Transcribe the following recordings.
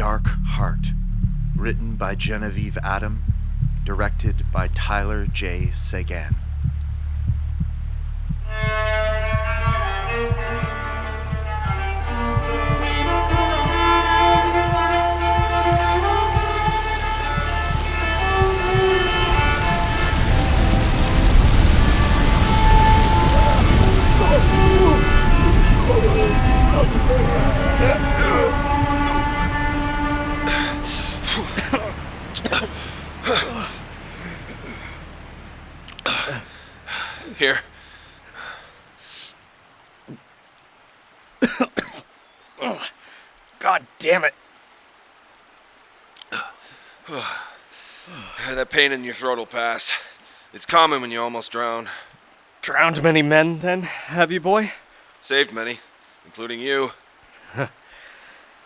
Dark Heart, written by Genevieve Adam, directed by Tyler J. Seguin. Here. God damn it. That pain in your throat will pass. It's common when you almost drown. Drowned many men, then, have you, boy? Saved many, including you.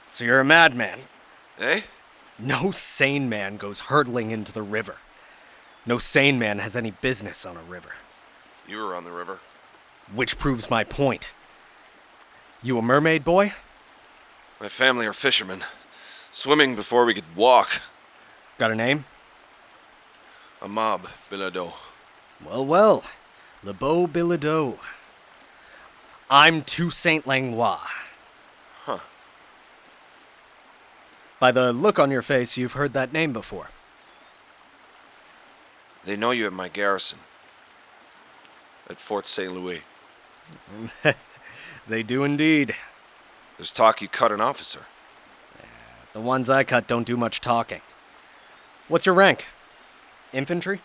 So you're a madman. Eh? No sane man goes hurtling into the river. No sane man has any business on a river. You were on the river. Which proves my point. You a mermaid, boy? My family are fishermen. Swimming before we could walk. Got a name? Amable. Well. Le Beau Bilodeau. I'm Toussaint Langlois. Huh. By the look on your face, you've heard that name before. They know you at my garrison. At Fort St. Louis. They do indeed. There's talk you cut an officer. The ones I cut don't do much talking. What's your rank? Infantry?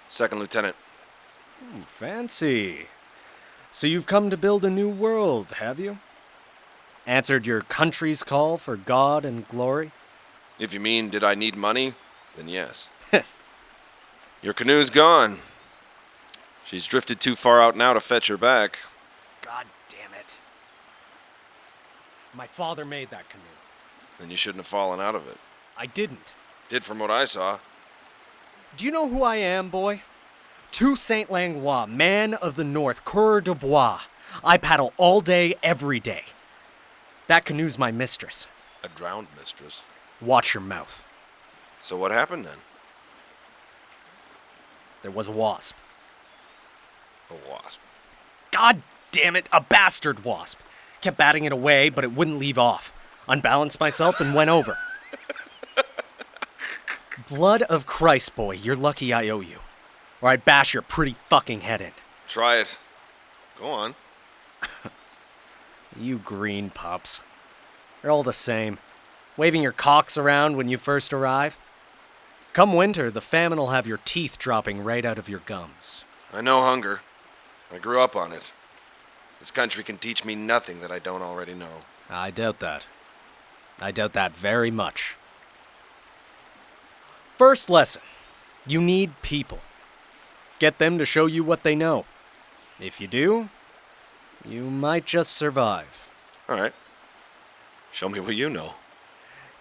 Second lieutenant. Fancy. So you've come to build a new world, have you? Answered your country's call for God and glory? If you mean, did I need money? Then yes. Your canoe's gone. She's drifted too far out now to fetch her back. God damn it. My father made that canoe. Then you shouldn't have fallen out of it. I didn't. Did from what I saw. Do you know who I am, boy? Toussaint Langlois, man of the north, coureur de bois. I paddle all day, every day. That canoe's my mistress. A drowned mistress. Watch your mouth. So what happened then? There was a wasp. A wasp. God damn it, a bastard wasp. Kept batting it away, but it wouldn't leave off. Unbalanced myself and went over. Blood of Christ, boy, you're lucky I owe you. Or I'd bash your pretty fucking head in. Try it. Go on. You green pups. They're all the same. Waving your cocks around when you first arrive. Come winter, the famine will have your teeth dropping right out of your gums. I know hunger. I grew up on it. This country can teach me nothing that I don't already know. I doubt that. I doubt that very much. First lesson. You need people. Get them to show you what they know. If you do, you might just survive. All right. Show me what you know.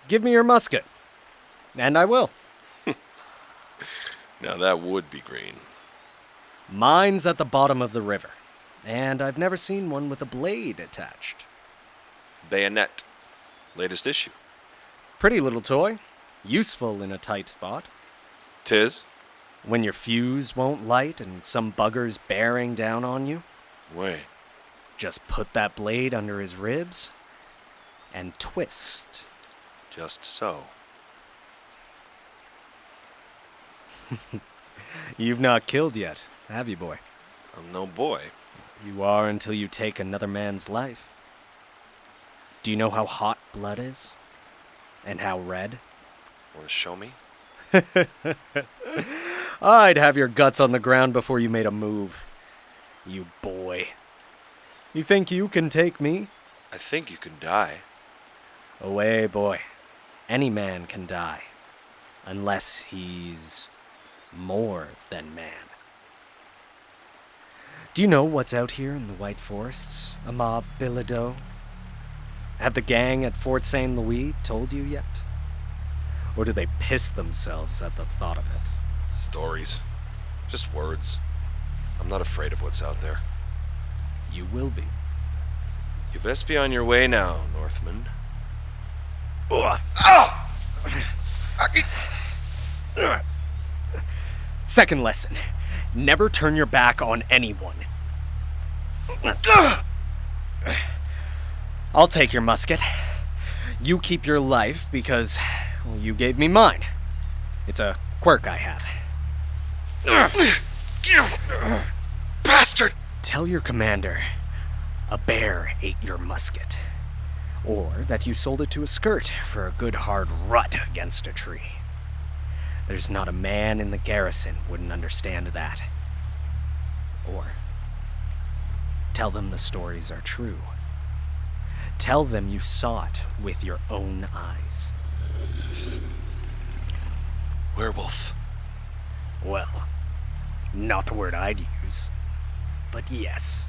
Give me your musket. And I will. Now that would be green. Mine's at the bottom of the river. And I've never seen one with a blade attached. Bayonet. Latest issue. Pretty little toy. Useful in a tight spot. 'Tis? When your fuse won't light and some bugger's bearing down on you, Way. just put that blade under his ribs and twist. Just so. You've not killed yet, have you, boy? I'm no boy. You are until you take another man's life. Do you know how hot blood is? And how red? Want to show me? I'd have your guts on the ground before you made a move. You boy. You think you can take me? I think you can die. Away, boy. Any man can die. Unless he's more than man. Do you know what's out here in the White Forests, Amable Bilodeau? Have the gang at Fort St. Louis told you yet? Or do they piss themselves at the thought of it? Stories. Just words. I'm not afraid of what's out there. You will be. You best be on your way now, Northman. Second lesson. Never turn your back on anyone. I'll take your musket. You keep your life because, well, you gave me mine. It's a quirk I have. Bastard! Tell your commander a bear ate your musket. Or that you sold it to a skirt for a good hard rut against a tree. There's not a man in the garrison wouldn't understand that. Or tell them the stories are true. Tell them you saw it with your own eyes. Werewolf. Well, not the word I'd use. But yes,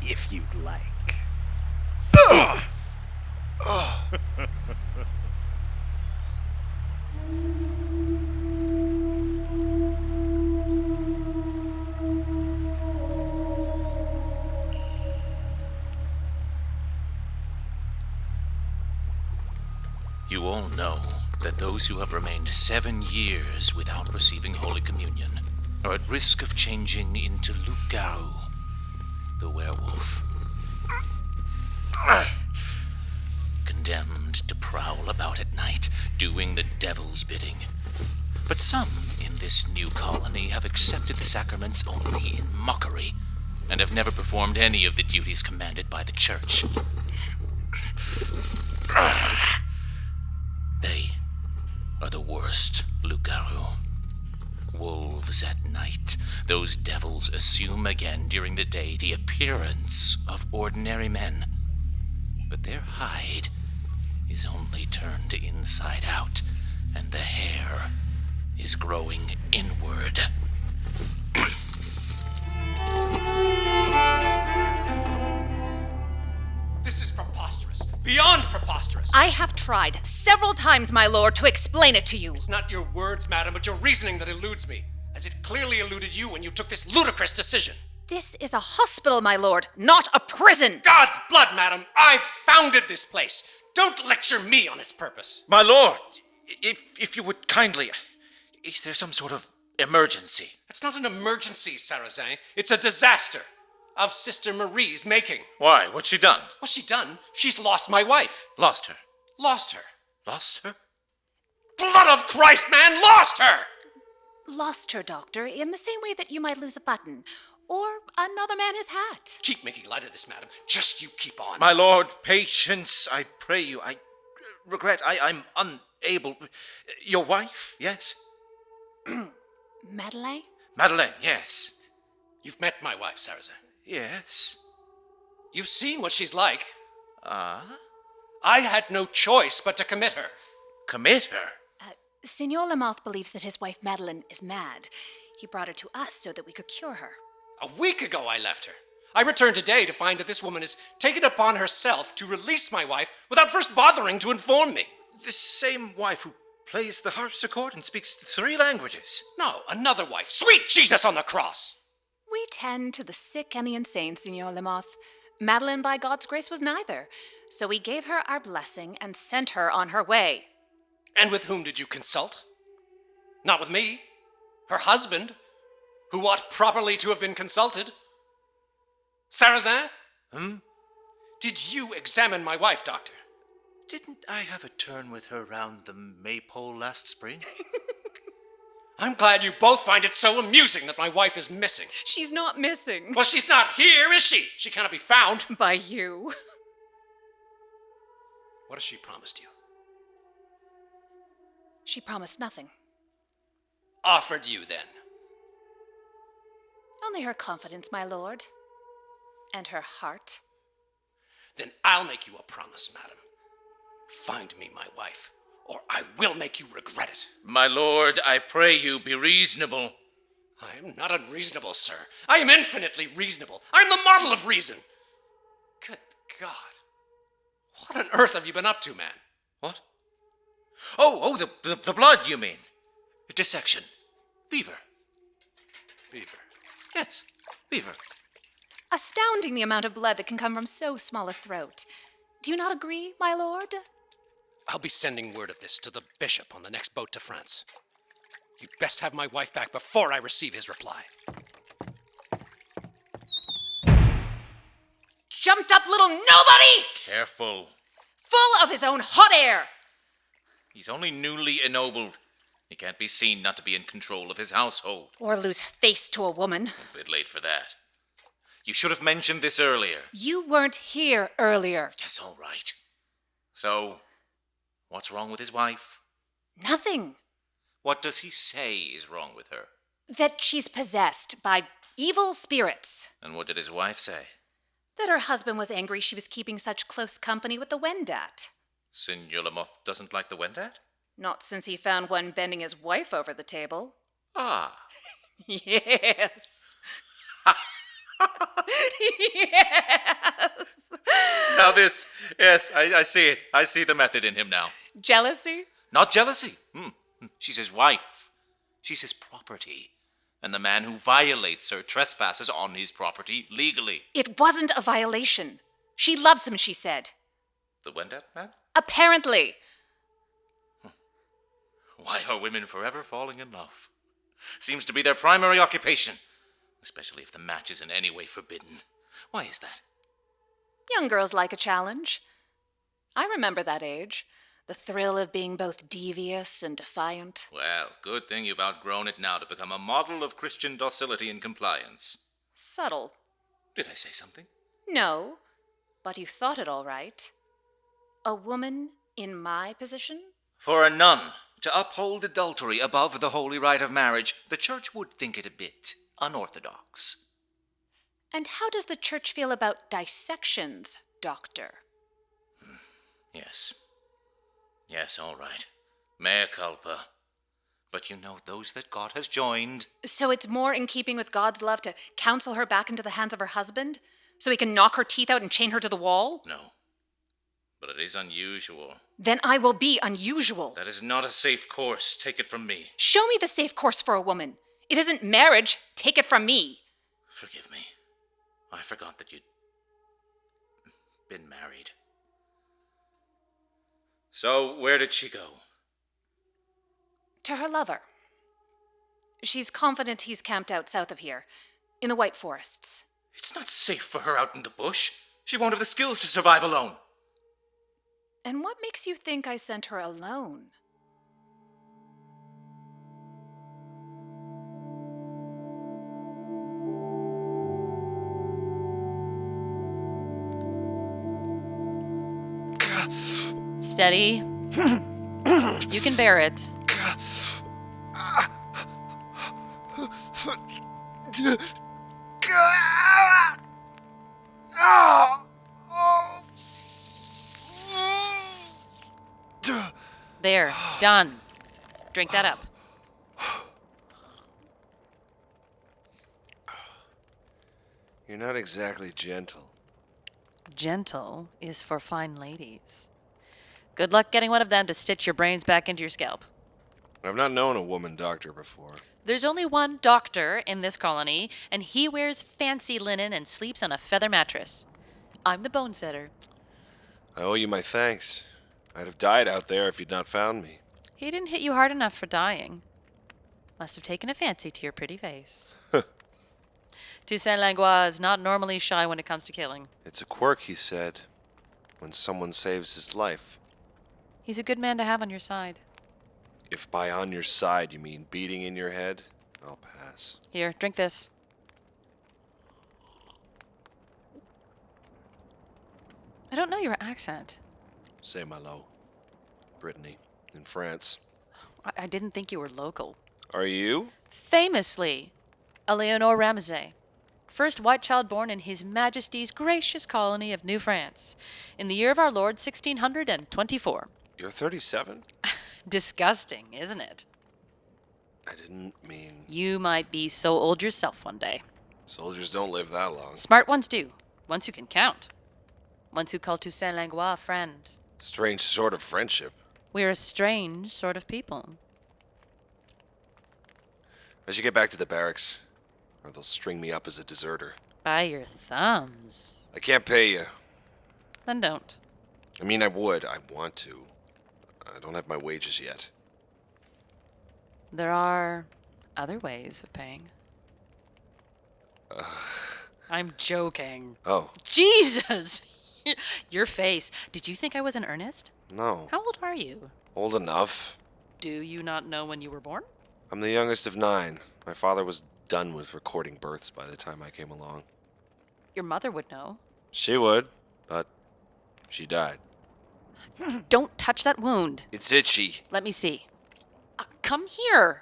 if you'd like. You all know that those who have remained 7 years without receiving Holy Communion are at risk of changing into Lugao, the werewolf. Condemned to prowl about at night, doing the devil's bidding. But some in this new colony have accepted the sacraments only in mockery, and have never performed any of the duties commanded by the church. They are the worst, Lugaro. Wolves at night, those devils assume again during the day the appearance of ordinary men. But their hide is only turned inside out, and the hair is growing inward. This is preposterous. Beyond preposterous. I have tried several times, my lord, to explain it to you. It's not your words, madam, but your reasoning that eludes me, as it clearly eluded you when you took this ludicrous decision. This is a hospital, my lord, not a prison. God's blood, madam! I founded this place. Don't lecture me on its purpose. My lord, if you would kindly... Is there some sort of emergency? It's not an emergency, Sarrazin. It's a disaster. Of Sister Marie's making. Why? What's she done? What's she done? She's lost my wife. Lost her. Lost her. Lost her? Blood of Christ, man! Lost her! Lost her, doctor, in the same way that you might lose a button. Or another man his hat. Keep making light of this, madam. Just you keep on. My lord, patience, I pray you. I regret I'm unable... Your wife, yes? Madeleine? Madeleine, yes. You've met my wife, Sarrazin. Yes. You've seen what she's like. Ah? I had no choice but to commit her. Commit her? Signor Lamothe believes that his wife Madeleine is mad. He brought her to us so that we could cure her. A week ago I left her. I returned today to find that this woman has taken it upon herself to release my wife without first bothering to inform me. The same wife who plays the harpsichord and speaks 3 languages. No, another wife. Sweet Jesus on the cross! We tend to the sick and the insane, Signor Lamothe. Madeleine, by God's grace, was neither. So we gave her our blessing and sent her on her way. And with whom did you consult? Not with me. Her husband, who ought properly to have been consulted. Sarrazin? Did you examine my wife, doctor? Didn't I have a turn with her round the maypole last spring? I'm glad you both find it so amusing that my wife is missing. She's not missing. Well, she's not here, is she? She cannot be found. By you. What has she promised you? She promised nothing. Offered you, then? Only her confidence, my lord. And her heart. Then I'll make you a promise, madam. Find me my wife, or I will make you regret it. My lord, I pray you, be reasonable. I am not unreasonable, sir. I am infinitely reasonable. I'm the model of reason. Good God. What on earth have you been up to, man? What? Oh, the blood, you mean? Dissection. Beaver. Beaver. Yes, beaver. Astounding the amount of blood that can come from so small a throat. Do you not agree, my lord? I'll be sending word of this to the bishop on the next boat to France. You'd best have my wife back before I receive his reply. Jumped up little nobody! Careful. Full of his own hot air! He's only newly ennobled. He can't be seen not to be in control of his household. Or lose face to a woman. A bit late for that. You should have mentioned this earlier. You weren't here earlier. Yes, all right. So, what's wrong with his wife? Nothing. What does he say is wrong with her? That she's possessed by evil spirits. And what did his wife say? That her husband was angry she was keeping such close company with the Wendat. Signor Lamothe doesn't like the Wendat? Not since he found one bending his wife over the table. Ah. Yes. Yes. Now this, yes, I see it. I see the method in him now. Jealousy? Not jealousy. She's his wife. She's his property. And the man who violates her trespasses on his property legally. It wasn't a violation. She loves him, she said. The Wendat man? Apparently. Why are women forever falling in love? Seems to be their primary occupation. Especially if the match is in any way forbidden. Why is that? Young girls like a challenge. I remember that age. The thrill of being both devious and defiant. Well, good thing you've outgrown it now to become a model of Christian docility and compliance. Subtle. Did I say something? No, but you thought it all right. A woman in my position? For a nun to uphold adultery above the holy rite of marriage, the church would think it a bit unorthodox. And how does the church feel about dissections, Doctor? Yes. Yes, all right. Mea culpa. But you know those that God has joined. So it's more in keeping with God's love to counsel her back into the hands of her husband? So he can knock her teeth out and chain her to the wall? No. But it is unusual. Then I will be unusual. That is not a safe course. Take it from me. Show me the safe course for a woman. It isn't marriage. Take it from me. Forgive me. I forgot that you'd been married. So, where did she go? To her lover. She's confident he's camped out south of here, in the White Forests. It's not safe for her out in the bush. She won't have the skills to survive alone. And what makes you think I sent her alone? Steady. You can bear it. There, done. Drink that up. You're not exactly gentle. Gentle is for fine ladies. Good luck getting one of them to stitch your brains back into your scalp. I've not known a woman doctor before. There's only one doctor in this colony, and he wears fancy linen and sleeps on a feather mattress. I'm the bone setter. I owe you my thanks. I'd have died out there if you'd not found me. He didn't hit you hard enough for dying. Must have taken a fancy to your pretty face. Toussaint Langlois is not normally shy when it comes to killing. It's a quirk, he said, when someone saves his life. He's a good man to have on your side. If by on your side you mean beating in your head, I'll pass. Here, drink this. I don't know your accent. Saint-Malo, Brittany, in France. I didn't think you were local. Are you? Famously, a Leonore Ramsay. First white child born in His Majesty's gracious colony of New France, in the year of our Lord 1624. You're 37? Disgusting, isn't it? I didn't mean... You might be so old yourself one day. Soldiers don't live that long. Smart ones do. Ones who can count. Ones who call Toussaint Langlois a friend. Strange sort of friendship. We're a strange sort of people. I should get back to the barracks, or they'll string me up as a deserter. By your thumbs. I can't pay you. Then don't. I mean, I would. I want to. I don't have my wages yet. There are other ways of paying. I'm joking. Oh, Jesus! Your face. Did you think I was in earnest? no. How old are you? Old enough. Do you not know when you were born? I'm the youngest of 9. My father was done with recording births by the time I came along. Your mother would know. She would, but she died. Don't touch that wound. It's itchy. Let me see. Come here.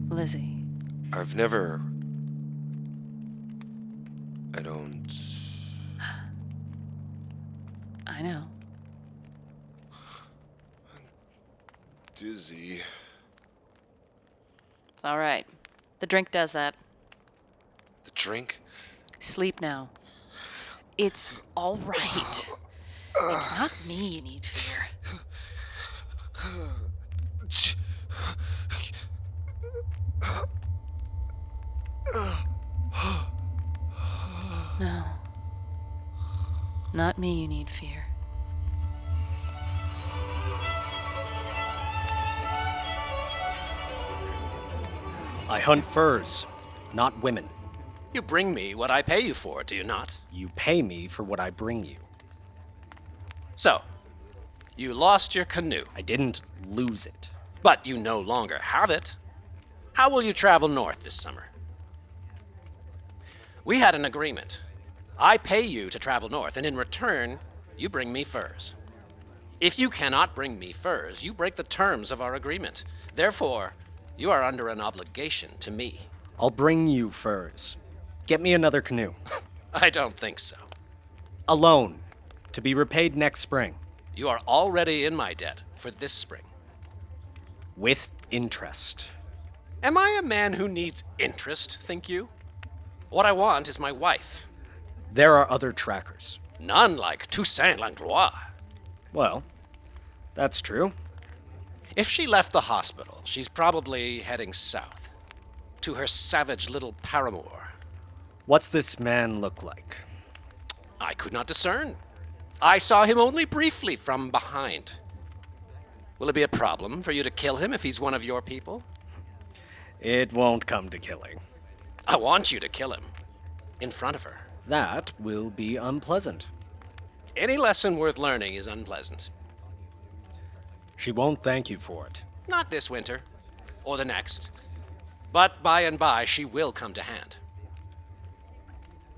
Lizzie. I've never... I don't... I know. Dizzy. It's all right. The drink does that. The drink? Sleep now. It's all right. It's not me you need fear. No. Not me you need fear. I hunt furs, not women. You bring me what I pay you for, do you not? You pay me for what I bring you. So, you lost your canoe, I didn't lose it. but you no longer have it. How will you travel north this summer? We had an agreement. I pay you to travel north, and in return, you bring me furs. If you cannot bring me furs, you break the terms of our agreement. Therefore, you are under an obligation to me. I'll bring you furs. Get me another canoe. I don't think so. A loan, to be repaid next spring. You are already in my debt for this spring. With interest. Am I a man who needs interest, think you? What I want is my wife. There are other trackers. None like Toussaint Langlois. Well, that's true. If she left the hospital, she's probably heading south. To her savage little paramour. What's this man look like? I could not discern. I saw him only briefly from behind. Will it be a problem for you to kill him if he's one of your people? It won't come to killing. I want you to kill him. In front of her. That will be unpleasant. Any lesson worth learning is unpleasant. She won't thank you for it. Not this winter. Or the next. But by and by, she will come to hand.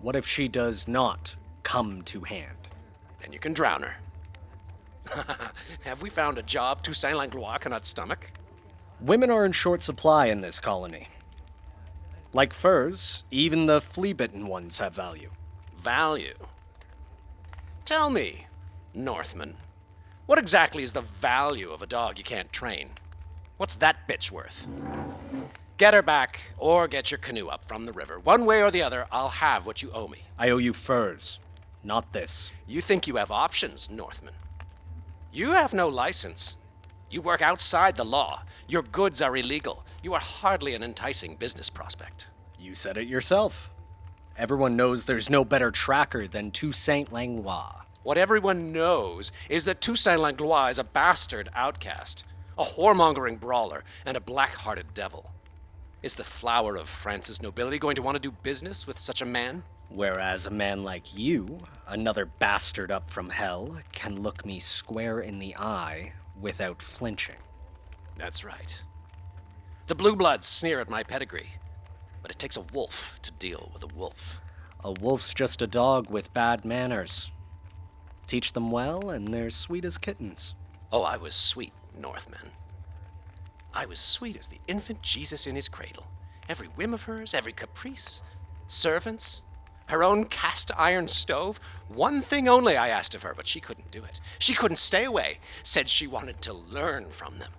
What if she does not come to hand? Then you can drown her. Have we found a job Toussaint Langlois cannot stomach? Women are in short supply in this colony. Like furs, even the flea-bitten ones have value. Value? Tell me, Northman, what exactly is the value of a dog you can't train? What's that bitch worth? Get her back, or get your canoe up from the river. One way or the other, I'll have what you owe me. I owe you furs, not this. You think you have options, Northman? You have no license. You work outside the law. Your goods are illegal. You are hardly an enticing business prospect. You said it yourself. Everyone knows there's no better tracker than Toussaint Langlois. What everyone knows is that Toussaint Langlois is a bastard outcast, a whoremongering brawler, and a black-hearted devil. Is the flower of France's nobility going to want to do business with such a man? Whereas a man like you, another bastard up from hell, can look me square in the eye without flinching. That's right. The blue bloods sneer at my pedigree, but it takes a wolf to deal with a wolf. A wolf's just a dog with bad manners. Teach them well, and they're sweet as kittens. Oh, I was sweet, Northman. I was sweet as the infant Jesus in his cradle. Every whim of hers, every caprice. Servants. Her own cast iron stove? One thing only I asked of her, but she couldn't do it. She couldn't stay away. Said she wanted to learn from them.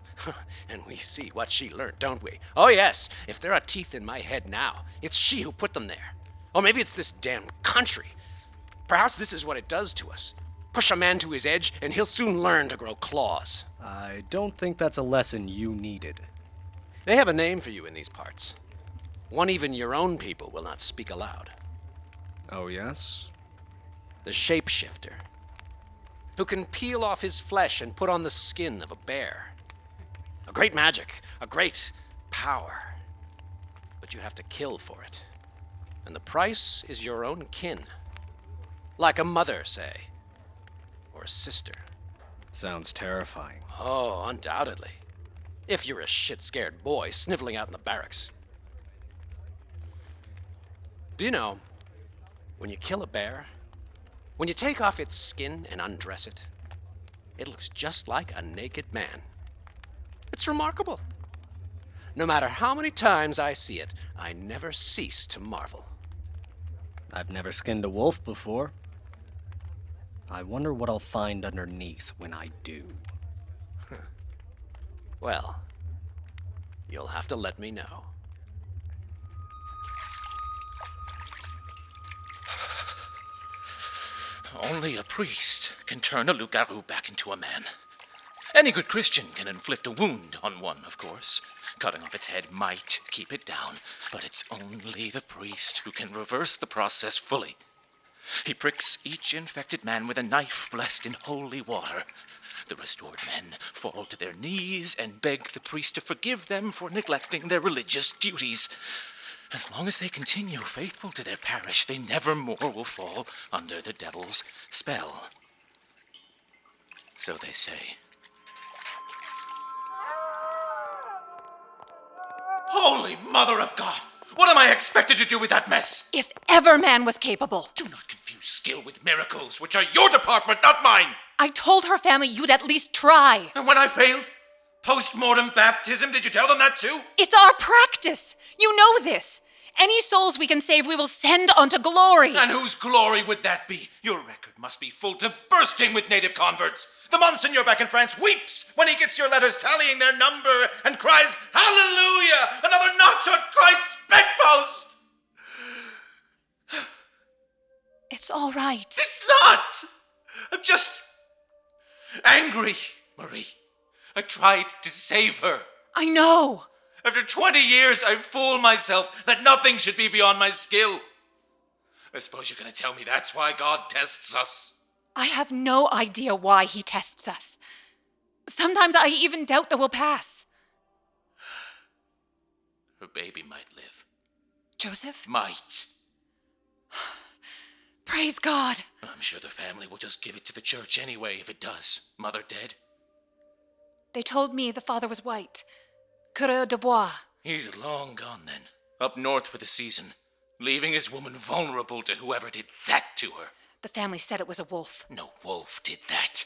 And we see what she learned, don't we? Oh yes, if there are teeth in my head now, it's she who put them there. Or maybe it's this damn country. Perhaps this is what it does to us. Push a man to his edge, and he'll soon learn to grow claws. I don't think that's a lesson you needed. They have a name for you in these parts. One even your own people will not speak aloud. Oh, yes? The shapeshifter, who can peel off his flesh and put on the skin of a bear. A great magic, a great power. But you have to kill for it. And the price is your own kin. Like a mother, say. Or a sister. Sounds terrifying. Oh, undoubtedly. If you're a shit-scared boy sniveling out in the barracks. Do you know, when you kill a bear, when you take off its skin and undress it, it looks just like a naked man. It's remarkable. No matter how many times I see it, I never cease to marvel. I've never skinned a wolf before. I wonder what I'll find underneath when I do. Well, you'll have to let me know. Only a priest can turn a loup-garou back into a man. Any good Christian can inflict a wound on one, of course. Cutting off its head might keep it down, but it's only the priest who can reverse the process fully. He pricks each infected man with a knife blessed in holy water. The restored men fall to their knees and beg the priest to forgive them for neglecting their religious duties. As long as they continue faithful to their parish, they never more will fall under the devil's spell. So they say. Holy Mother of God! What am I expected to do with that mess? If ever man was capable. Do not confuse skill with miracles, which are your department, not mine! I told her family you'd at least try. And when I failed? Post-mortem baptism, did you tell them that too? It's our practice. You know this. Any souls we can save, we will send unto glory. And whose glory would that be? Your record must be full to bursting with native converts. The Monsignor back in France weeps when he gets your letters tallying their number and cries, Hallelujah! Another notch on Christ's bedpost! It's all right. It's not! I'm just angry, Marie. I tried to save her. I know. After 20 years, I fool myself that nothing should be beyond my skill. I suppose you're going to tell me that's why God tests us. I have no idea why he tests us. Sometimes I even doubt that we'll pass. Her baby might live. Joseph? Might. Praise God. I'm sure the family will just give it to the church anyway if it does. Mother dead. They told me the father was white. Coureur de Bois. He's long gone then. Up north for the season. Leaving his woman vulnerable to whoever did that to her. The family said it was a wolf. No wolf did that.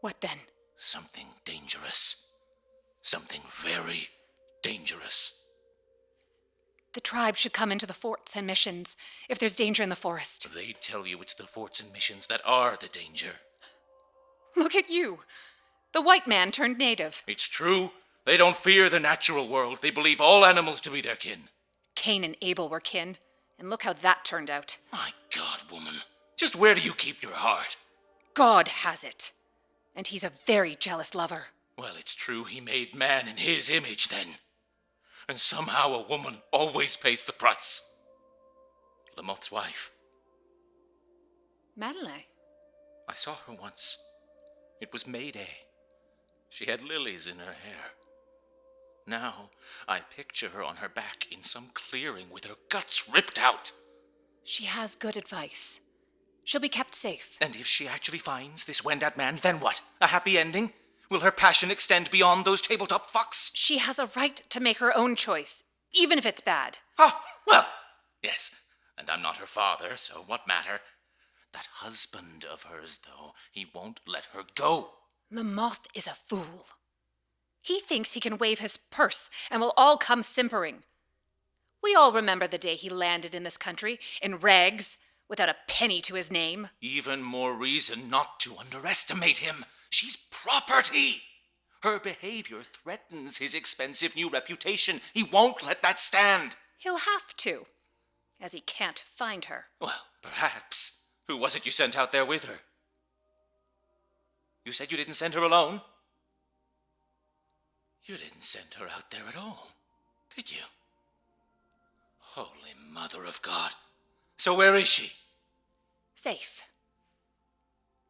What then? Something dangerous. Something very dangerous. The tribe should come into the forts and missions if there's danger in the forest. They tell you it's the forts and missions that are the danger. Look at you. The white man turned native. It's true. They don't fear the natural world. They believe all animals to be their kin. Cain and Abel were kin, and look how that turned out. My God, woman. Just where do you keep your heart? God has it. And he's a very jealous lover. Well, it's true he made man in his image then. And somehow a woman always pays the price. Lamothe's wife. Madeleine. I saw her once. It was May Day. She had lilies in her hair. Now, I picture her on her back in some clearing with her guts ripped out. She has good advice. She'll be kept safe. And if she actually finds this Wendat man, then what? A happy ending? Will her passion extend beyond those tabletop fucks? She has a right to make her own choice, even if it's bad. Ah, well, yes. And I'm not her father, so what matter? That husband of hers, though, he won't let her go. Lamothe is a fool. He thinks he can wave his purse and we'll all come simpering. We all remember the day he landed in this country, in rags, without a penny to his name. Even more reason not to underestimate him. She's property. Her behavior threatens his expensive new reputation. He won't let that stand. He'll have to, as he can't find her. Well, perhaps. Who was it you sent out there with her? You said you didn't send her alone? You didn't send her out there at all, did you? Holy Mother of God. So where is she? Safe.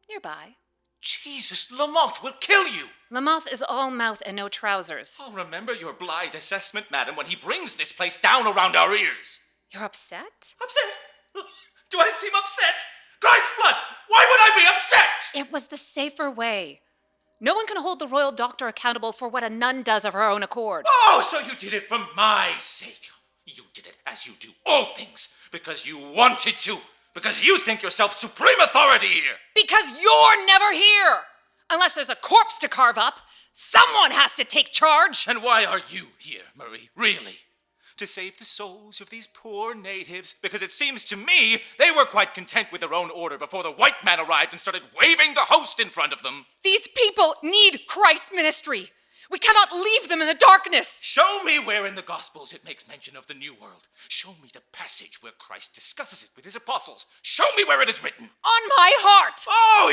Nearby. Jesus, Lamothe will kill you! Lamothe is all mouth and no trousers. I'll remember your blithe assessment, madam, when he brings this place down around our ears. You're upset? Upset? Do I seem upset? Christ's blood! Why would I be upset? It was the safer way. No one can hold the royal doctor accountable for what a nun does of her own accord. Oh, so you did it for my sake. You did it as you do all things, because you wanted to, because you think yourself supreme authority here. Because you're never here! Unless there's a corpse to carve up, someone has to take charge! And why are you here, Marie, really? To save the souls of these poor natives, because it seems to me they were quite content with their own order before the white man arrived and started waving the host in front of them. These people need Christ's ministry. We cannot leave them in the darkness. Show me where in the Gospels it makes mention of the New World. Show me the passage where Christ discusses it with his apostles. Show me where it is written. On my heart. Oh,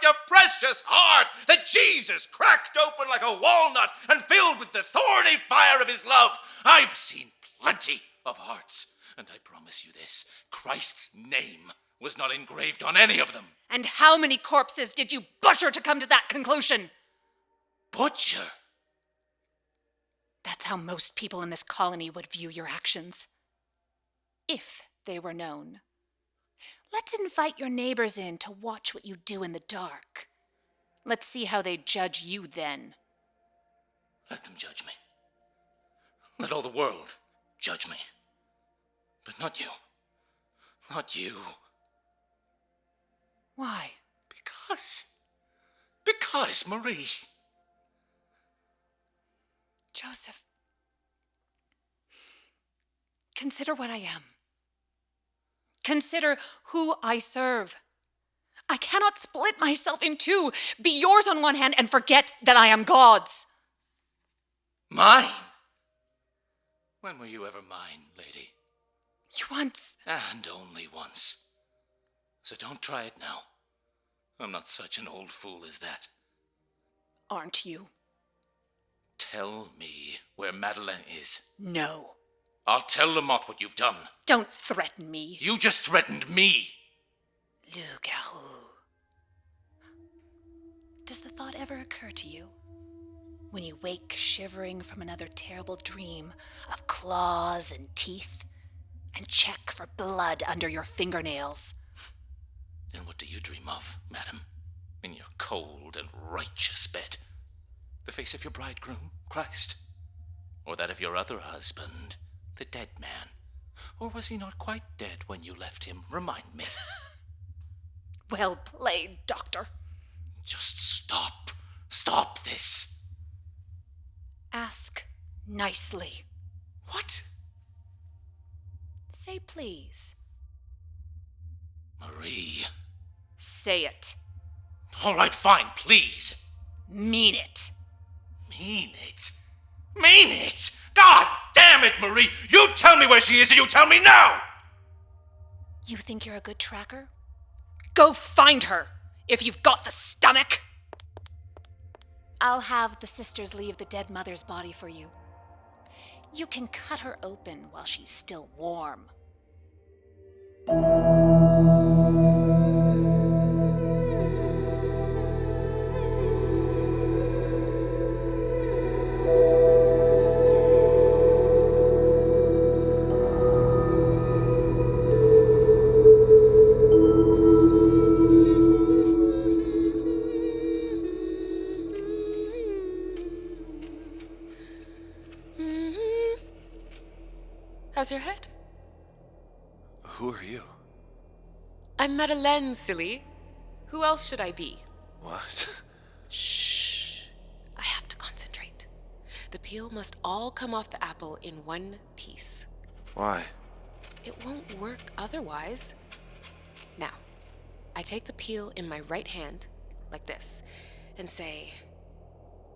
your precious heart that Jesus cracked open like a walnut and filled with the thorny fire of his love. I've seen plenty of hearts, and I promise you this, Christ's name was not engraved on any of them. And how many corpses did you butcher to come to that conclusion? Butcher? That's how most people in this colony would view your actions. If they were known. Let's invite your neighbors in to watch what you do in the dark. Let's see how they judge you then. Let them judge me. Let all the world judge me. But not you. Not you. Why? Because, Marie. Joseph, consider what I am. Consider who I serve. I cannot split myself in two, be yours on one hand and forget that I am God's. Mine? When were you ever mine, lady? You once. And only once. So don't try it now. I'm not such an old fool as that. Aren't you? Tell me where Madeleine is. No. I'll tell Lamothe what you've done. Don't threaten me. You just threatened me. Loup-garou. Does the thought ever occur to you? When you wake shivering from another terrible dream of claws and teeth, and check for blood under your fingernails? Then what do you dream of, madam, in your cold and righteous bed? The face of your bridegroom, Christ? Or that of your other husband, the dead man? Or was he not quite dead when you left him? Remind me. Well played, Doctor. Just stop. Stop this. Ask nicely. What? Say please. Marie. Say it. All right, fine, please. Mean it. Mean it? Mean it? God damn it, Marie! You tell me where she is, or you tell me now! You think you're a good tracker? Go find her, if you've got the stomach! I'll have the sisters leave the dead mother's body for you. You can cut her open while she's still warm. How's your head? Who are you? I'm Madeleine, silly. Who else should I be? What? Shh. I have to concentrate. the peel must all come off the apple in one piece. Why? It won't work otherwise. Now, I take the peel in my right hand, like this, and say,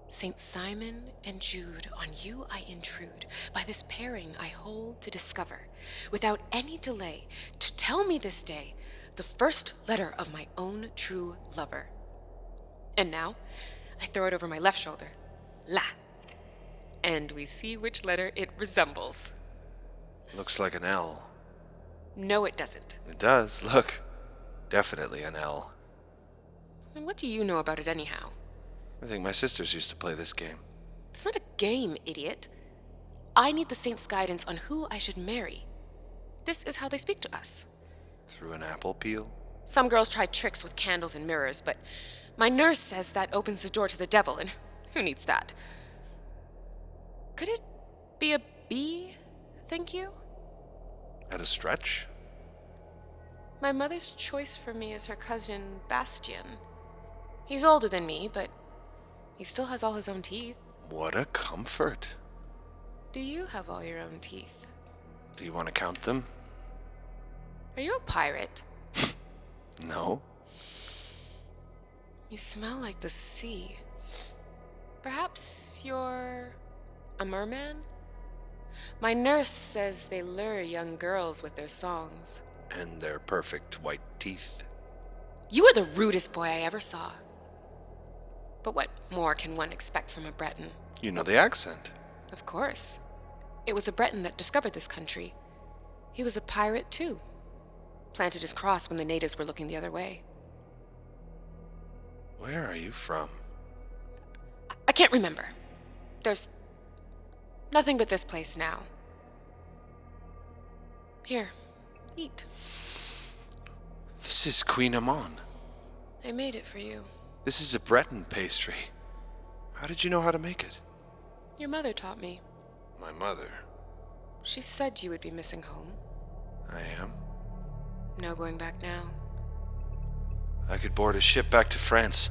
Saint Simon and Jude, on you I intrude, by this pairing I hold to discover, without any delay, to tell me this day the first letter of my own true lover. And now, I throw it over my left shoulder, La, and we see which letter it resembles. Looks like an L. No, it doesn't. It does, look. Definitely an L. And what do you know about it anyhow? I think my sisters used to play this game. It's not a game, idiot. I need the saint's guidance on who I should marry. This is how they speak to us. Through an apple peel? Some girls try tricks with candles and mirrors, but my nurse says that opens the door to the devil, and who needs that? Could it be a B, think you? At a stretch? My mother's choice for me is her cousin, Bastien. He's older than me, but he still has all his own teeth. What a comfort. Do you have all your own teeth? Do you want to count them? Are you a pirate? No. You smell like the sea. Perhaps you're a merman? My nurse says they lure young girls with their songs. And their perfect white teeth. You are the rudest boy I ever saw. But what more can one expect from a Breton? You know the accent. Of course. It was a Breton that discovered this country. He was a pirate, too. Planted his cross when the natives were looking the other way. Where are you from? I can't remember. There's nothing but this place now. Here, eat. This is Queen Amon. I made it for you. This is a Breton pastry. How did you know how to make it? Your mother taught me. My mother. She said you would be missing home. I am. No going back now. I could board a ship back to France.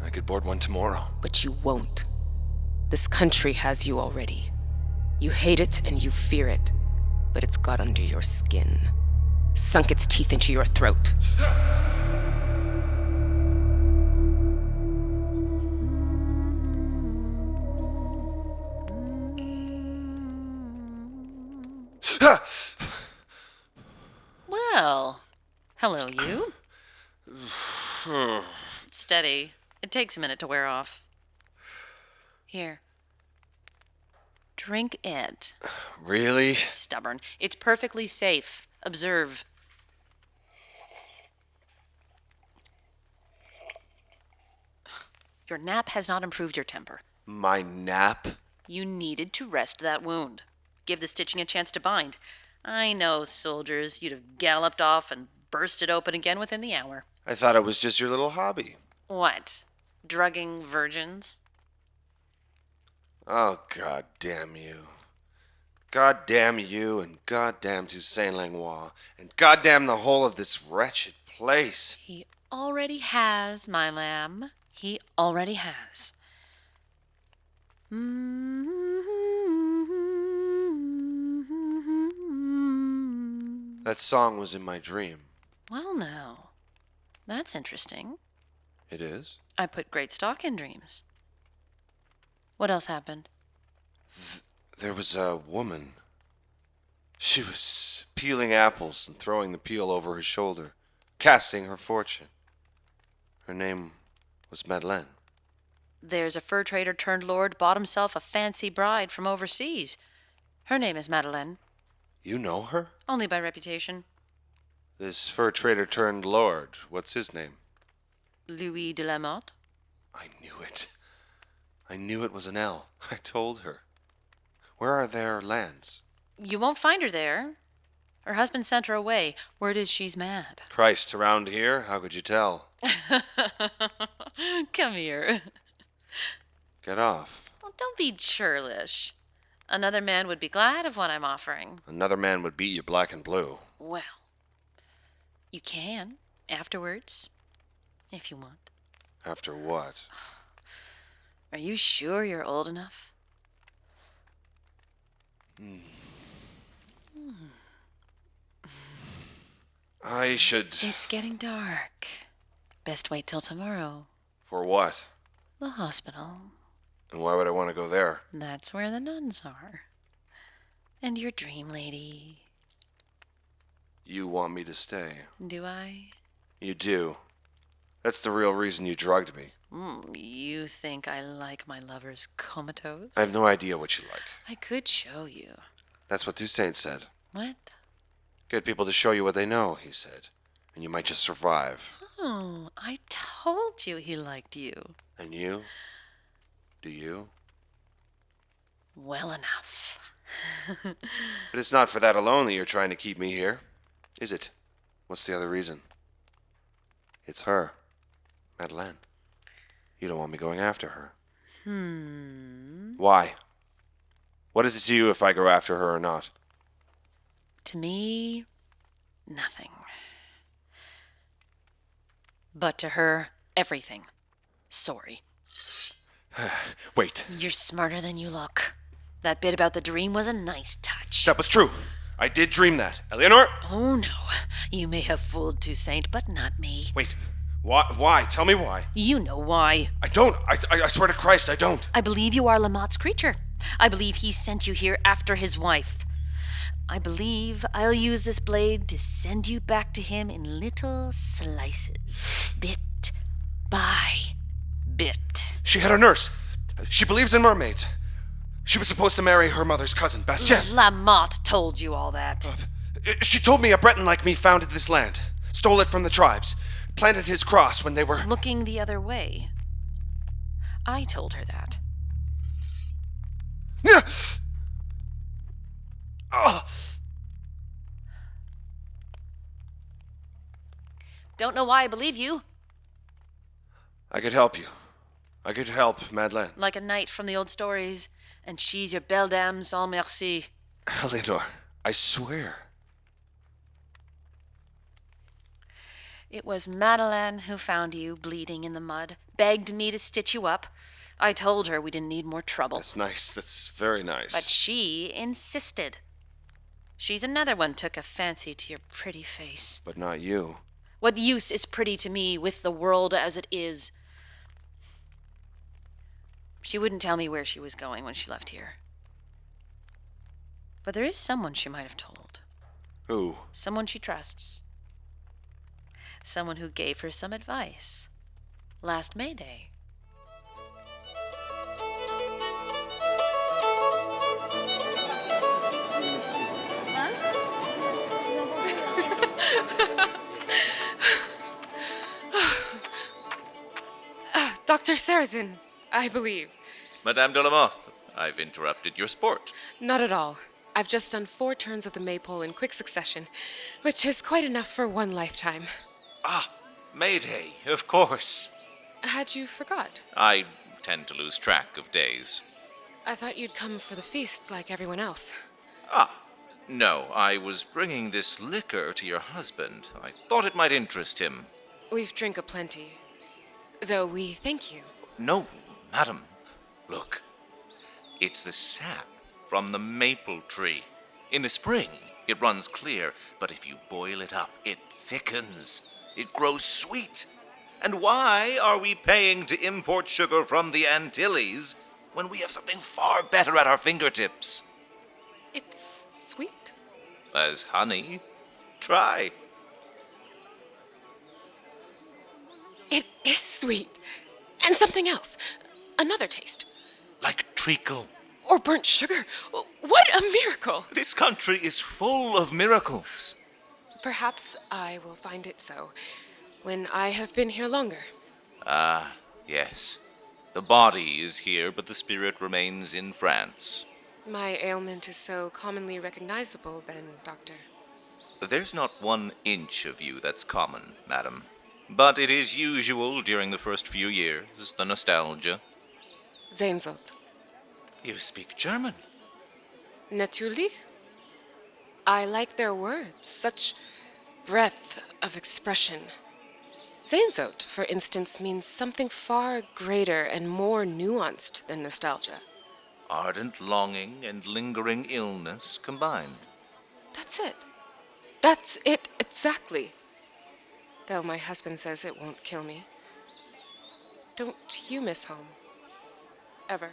I could board one tomorrow. But you won't. This country has you already. You hate it and you fear it, but it's got under your skin. Sunk its teeth into your throat. Well, hello, you. Steady. It takes a minute to wear off. Here. Drink it. Really? Stubborn. It's perfectly safe. Observe. Your nap has not improved your temper. My nap? You needed to rest that wound. Give the stitching a chance to bind. I know, soldiers, you'd have galloped off and burst it open again within the hour. I thought it was just your little hobby. What? Drugging virgins? Oh, God damn you. God damn you, and God damn Toussaint Langlois, and God damn the whole of this wretched place. He already has, my lamb. He already has. That song was in my dream. Well, now, that's interesting. It is? I put great stock in dreams. What else happened? There was a woman. She was peeling apples and throwing the peel over her shoulder, casting her fortune. Her name was Madeleine. There's a fur trader turned lord bought himself a fancy bride from overseas. Her name is Madeleine. You know her? Only by reputation. This fur trader turned lord, what's his name? Louis de Lamothe. I knew it. I knew it was an L. I told her. Where are their lands? You won't find her there. Her husband sent her away. Word is she's mad. Christ, around here? How could you tell? Come here. Get off. Well, don't be churlish. Another man would be glad of what I'm offering. Another man would beat you black and blue. Well, you can, afterwards, if you want. After what? Are you sure you're old enough? I should... It's getting dark. Best wait till tomorrow. For what? The hospital. And why would I want to go there? That's where the nuns are. And your dream lady. You want me to stay. Do I? You do. That's the real reason you drugged me. You think I like my lovers comatose? I have no idea what you like. I could show you. That's what Toussaint said. What? Get people to show you what they know, he said. And you might just survive. Oh, I told you he liked you. And you? Do you? Well enough. But it's not for that alone that you're trying to keep me here, is it? What's the other reason? It's her. Madeleine. You don't want me going after her. Why? What is it to you if I go after her or not? To me, nothing. But to her, everything. Sorry. Wait. You're smarter than you look. That bit about the dream was a nice touch. That was true. I did dream that. Eleanor? Oh, no. You may have fooled Toussaint, but not me. Wait. Why? Tell me why. You know why. I don't. I swear to Christ, I don't. I believe you are Lamothe's creature. I believe he sent you here after his wife. I believe I'll use this blade to send you back to him in little slices. Bit by bit. She had a nurse. She believes in mermaids. She was supposed to marry her mother's cousin, Bastien. Lamothe told you all that. She told me a Breton like me founded this land, stole it from the tribes, planted his cross when they were... Looking the other way. I told her that. Don't know why I believe you. I could help you. I could help Madeleine. Like a knight from the old stories, and she's your belle dame sans merci. Eleanor, I swear. It was Madeleine who found you bleeding in the mud, begged me to stitch you up. I told her we didn't need more trouble. That's nice. That's very nice. But she insisted. She's another one took a fancy to your pretty face. But not you. What use is pretty to me with the world as it is? She wouldn't tell me where she was going when she left here. But there is someone she might have told. Who? Someone she trusts. Someone who gave her some advice. Last May Day. Dr. Sarrazin, I believe. Madame de Lamothe, I've interrupted your sport. Not at all. I've just done 4 turns of the maypole in quick succession, which is quite enough for one lifetime. Ah, Mayday, of course. Had you forgot? I tend to lose track of days. I thought you'd come for the feast like everyone else. Ah, no, I was bringing this liquor to your husband. I thought it might interest him. We've drink aplenty, though we thank you. No, madam. Look, it's the sap from the maple tree. In the spring, it runs clear, but if you boil it up, it thickens. It grows sweet. And why are we paying to import sugar from the Antilles when we have something far better at our fingertips? It's sweet. As honey. Try. It is sweet. And something else. Another taste. Like treacle. Or burnt sugar. What a miracle! This country is full of miracles. Perhaps I will find it so when I have been here longer. Ah, yes. The body is here, but the spirit remains in France. My ailment is so commonly recognizable, then, Doctor. There's not 1 inch of you that's common, madam. But it is usual during the first few years, the nostalgia. Sehnsucht. You speak German. Natürlich. I like their words, such breadth of expression. Sehnsucht, for instance, means something far greater and more nuanced than nostalgia. Ardent longing and lingering illness combined. That's it. That's it exactly. Though my husband says it won't kill me. Don't you miss home? Ever?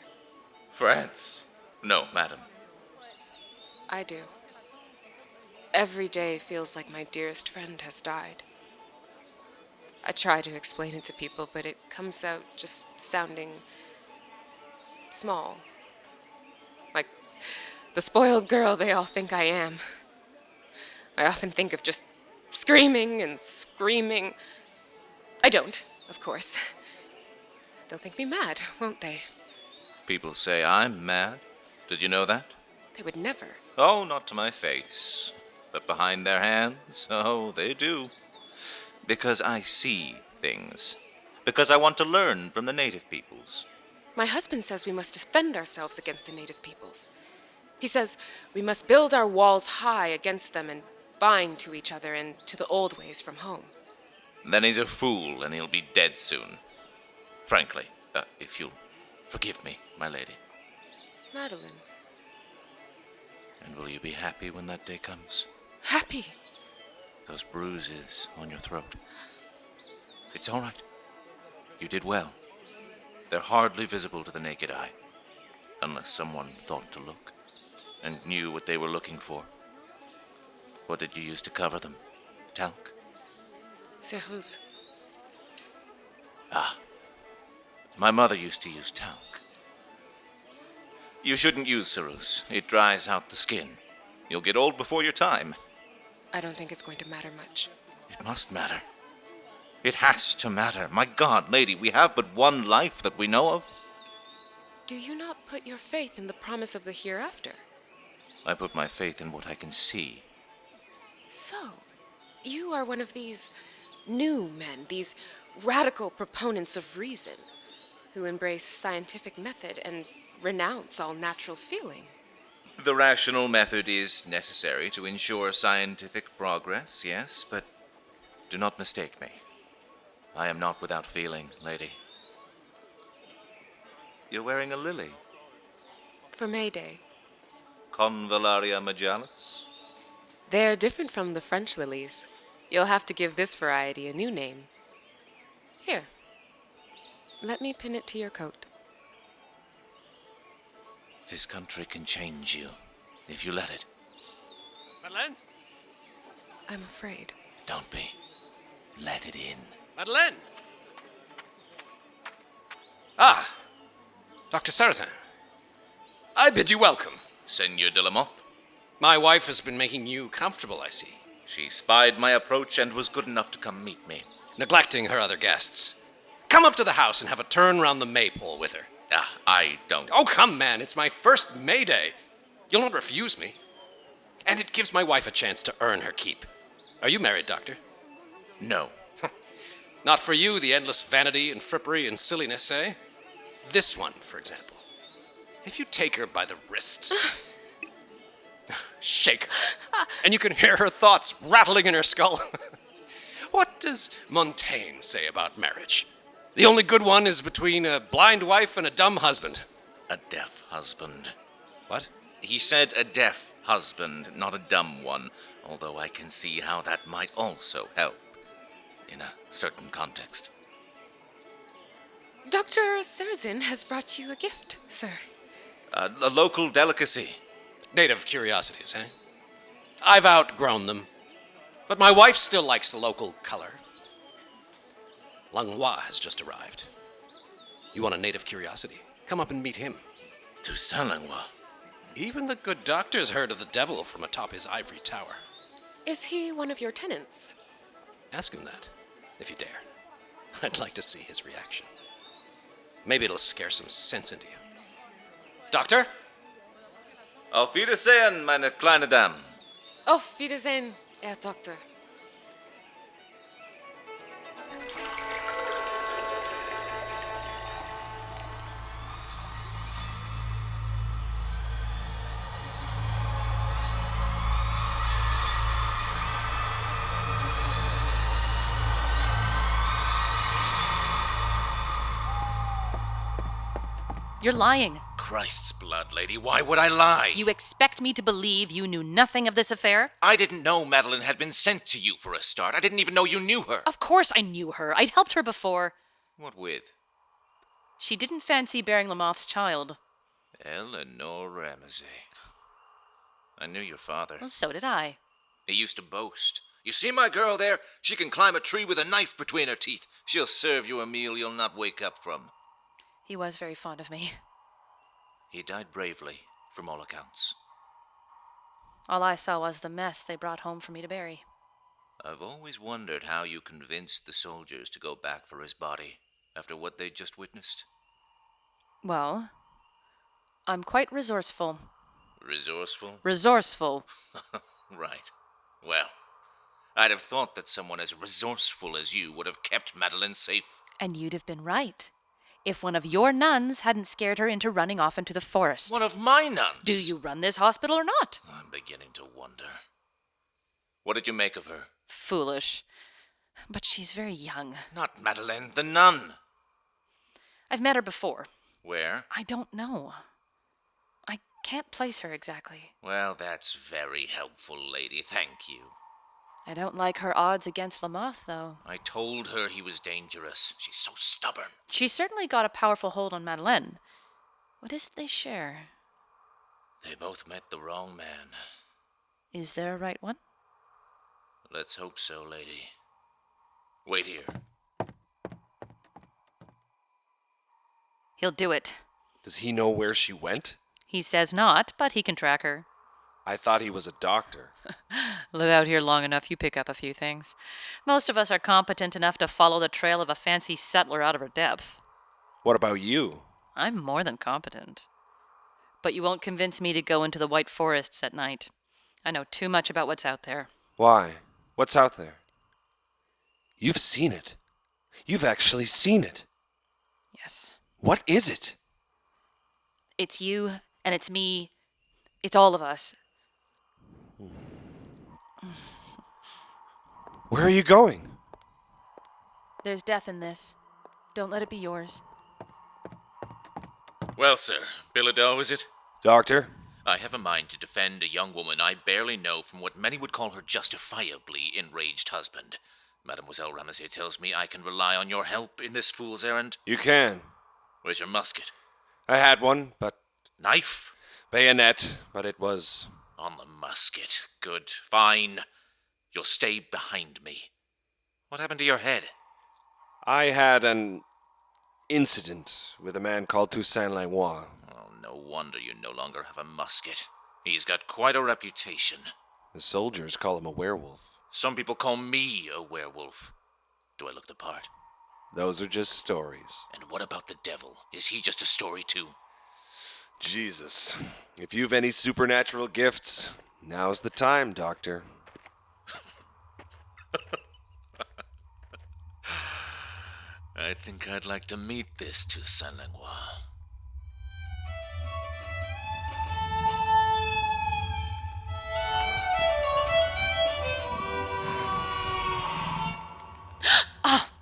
France? No, madam. I do. Every day feels like my dearest friend has died. I try to explain it to people, but it comes out just sounding small. Like the spoiled girl they all think I am. I often think of just screaming and screaming. I don't, of course. They'll think me mad, won't they? People say I'm mad. Did you know that? They would never. Oh, not to my face. But behind their hands, oh, they do. Because I see things. Because I want to learn from the native peoples. My husband says we must defend ourselves against the native peoples. He says we must build our walls high against them and bind to each other and to the old ways from home. Then he's a fool, and he'll be dead soon. Frankly, if you'll forgive me, my lady. Madeline. And will you be happy when that day comes? Happy? Those bruises on your throat. It's all right. You did well. They're hardly visible to the naked eye. Unless someone thought to look and knew what they were looking for. What did you use to cover them? Talc? Ceruse. Ah. My mother used to use talc. You shouldn't use ceruse. It dries out the skin. You'll get old before your time. I don't think it's going to matter much. It must matter. It has to matter. My God, lady, we have but one life that we know of. Do you not put your faith in the promise of the hereafter? I put my faith in what I can see. So, you are one of these new men, these radical proponents of reason, who embrace scientific method and renounce all natural feeling. The rational method is necessary to ensure scientific progress, yes, but do not mistake me. I am not without feeling, lady. You're wearing a lily. For May Day. Convallaria majalis? They're different from the French lilies. You'll have to give this variety a new name. Here. Let me pin it to your coat. This country can change you, if you let it. Madeleine? I'm afraid. Don't be. Let it in. Madeleine! Ah! Dr. Sarrazin. I bid you welcome. Seigneur de Lamothe. My wife has been making you comfortable, I see. She spied my approach and was good enough to come meet me. Neglecting her other guests. Come up to the house and have a turn round the maypole with her. Ah, I don't. Oh, come, man. It's my first May Day. You'll not refuse me. And it gives my wife a chance to earn her keep. Are you married, Doctor? No. Not for you, the endless vanity and frippery and silliness, eh? This one, for example. If you take her by the wrist, shake her, and you can hear her thoughts rattling in her skull. What does Montaigne say about marriage? The only good one is between a blind wife and a dumb husband. A deaf husband. What? He said a deaf husband, not a dumb one, although I can see how that might also help in a certain context. Dr. Sarrazin has brought you a gift, sir. A local delicacy. Native curiosities, eh? I've outgrown them. But my wife still likes the local color. Langlois has just arrived. You want a native curiosity? Come up and meet him. Toussaint Langlois. Even the good doctor's heard of the devil from atop his ivory tower. Is he one of your tenants? Ask him that, if you dare. I'd like to see his reaction. Maybe it'll scare some sense into you. Doctor? Auf Wiedersehen, meine kleine Dame. Auf Wiedersehen, Herr Doktor. You're lying. Christ's blood, lady, why would I lie? You expect me to believe you knew nothing of this affair? I didn't know Madeline had been sent to you for a start. I didn't even know you knew her. Of course I knew her. I'd helped her before. What with? She didn't fancy bearing Lamothe's child. Eleanor Ramsay. I knew your father. Well, so did I. He used to boast. You see my girl there? She can climb a tree with a knife between her teeth. She'll serve you a meal you'll not wake up from. He was very fond of me. He died bravely, from all accounts. All I saw was the mess they brought home for me to bury. I've always wondered how you convinced the soldiers to go back for his body after what they'd just witnessed. Well, I'm quite resourceful. Resourceful? Resourceful. Right. Well, I'd have thought that someone as resourceful as you would have kept Madeline safe. And you'd have been right. If one of your nuns hadn't scared her into running off into the forest. One of my nuns? Do you run this hospital or not? I'm beginning to wonder. What did you make of her? Foolish. But she's very young. Not Madeline, the nun. I've met her before. Where? I don't know. I can't place her exactly. Well, that's very helpful, lady. Thank you. I don't like her odds against Lamothe, though. I told her he was dangerous. She's so stubborn. She's certainly got a powerful hold on Madeleine. What is it they share? They both met the wrong man. Is there a right one? Let's hope so, lady. Wait here. He'll do it. Does he know where she went? He says not, but he can track her. I thought he was a doctor. Live out here long enough, you pick up a few things. Most of us are competent enough to follow the trail of a fancy settler out of her depth. What about you? I'm more than competent. But you won't convince me to go into the White Forests at night. I know too much about what's out there. Why? What's out there? You've seen it. You've actually seen it. Yes. What is it? It's you, and it's me. It's all of us. Where are you going? There's death in this. Don't let it be yours. Well, sir, Bilodeau, is it? Doctor? I have a mind to defend a young woman I barely know from what many would call her justifiably enraged husband. Mademoiselle Ramsay tells me I can rely on your help in this fool's errand. You can. Where's your musket? I had one, but... Knife? Bayonet, but it was... On the musket. Good. Fine. You'll stay behind me. What happened to your head? I had an incident with a man called Toussaint. Oh, no wonder you no longer have a musket. He's got quite a reputation. The soldiers call him a werewolf. Some people call me a werewolf. Do I look the part? Those are just stories. And what about the devil? Is he just a story too? Jesus. If you've any supernatural gifts, now's the time, Doctor. I think I'd like to meet this Toussaint.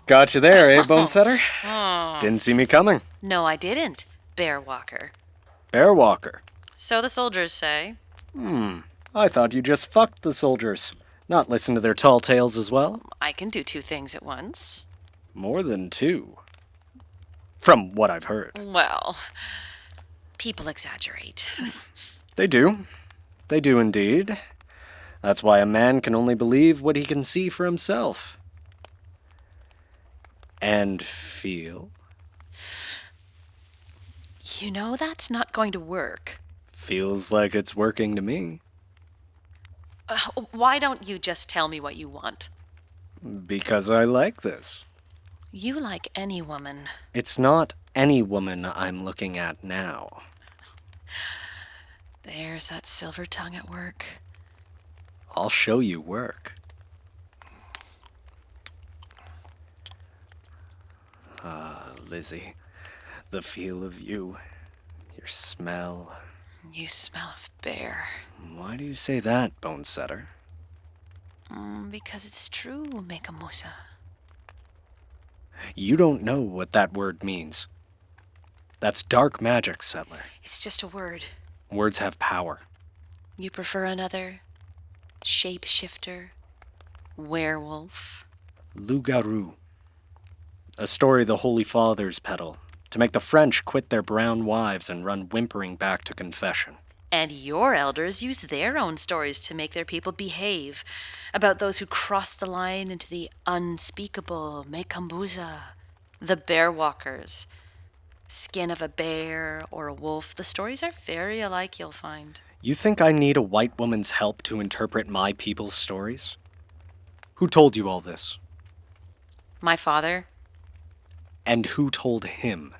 Got you there, eh, Bone Setter? Didn't see me coming. No, I didn't. Bear Walker. Bear Walker. So the soldiers say. I thought you just fucked the soldiers. Not listen to their tall tales as well. I can do two things at once. More than two. From what I've heard. Well, people exaggerate. They do. They do indeed. That's why a man can only believe what he can see for himself. And feel. You know that's not going to work. Feels like it's working to me. Why don't you just tell me what you want? Because I like this. You like any woman. It's not any woman I'm looking at now. There's that silver tongue at work. I'll show you work. Ah, Lizzie, the feel of you, your smell. You smell of bear. Why do you say that, Bone Setter? Because it's true, Mekamusa. You don't know what that word means. That's dark magic, settler. It's just a word. Words have power. You prefer another? Shapeshifter? Werewolf? Loup-garou. A story the Holy Fathers peddle, to make the French quit their brown wives and run whimpering back to confession. And your elders use their own stories to make their people behave, about those who cross the line into the unspeakable, Mekambuza, the bear walkers, skin of a bear or a wolf. The stories are very alike, you'll find. You think I need a white woman's help to interpret my people's stories? Who told you all this? My father. And who told him?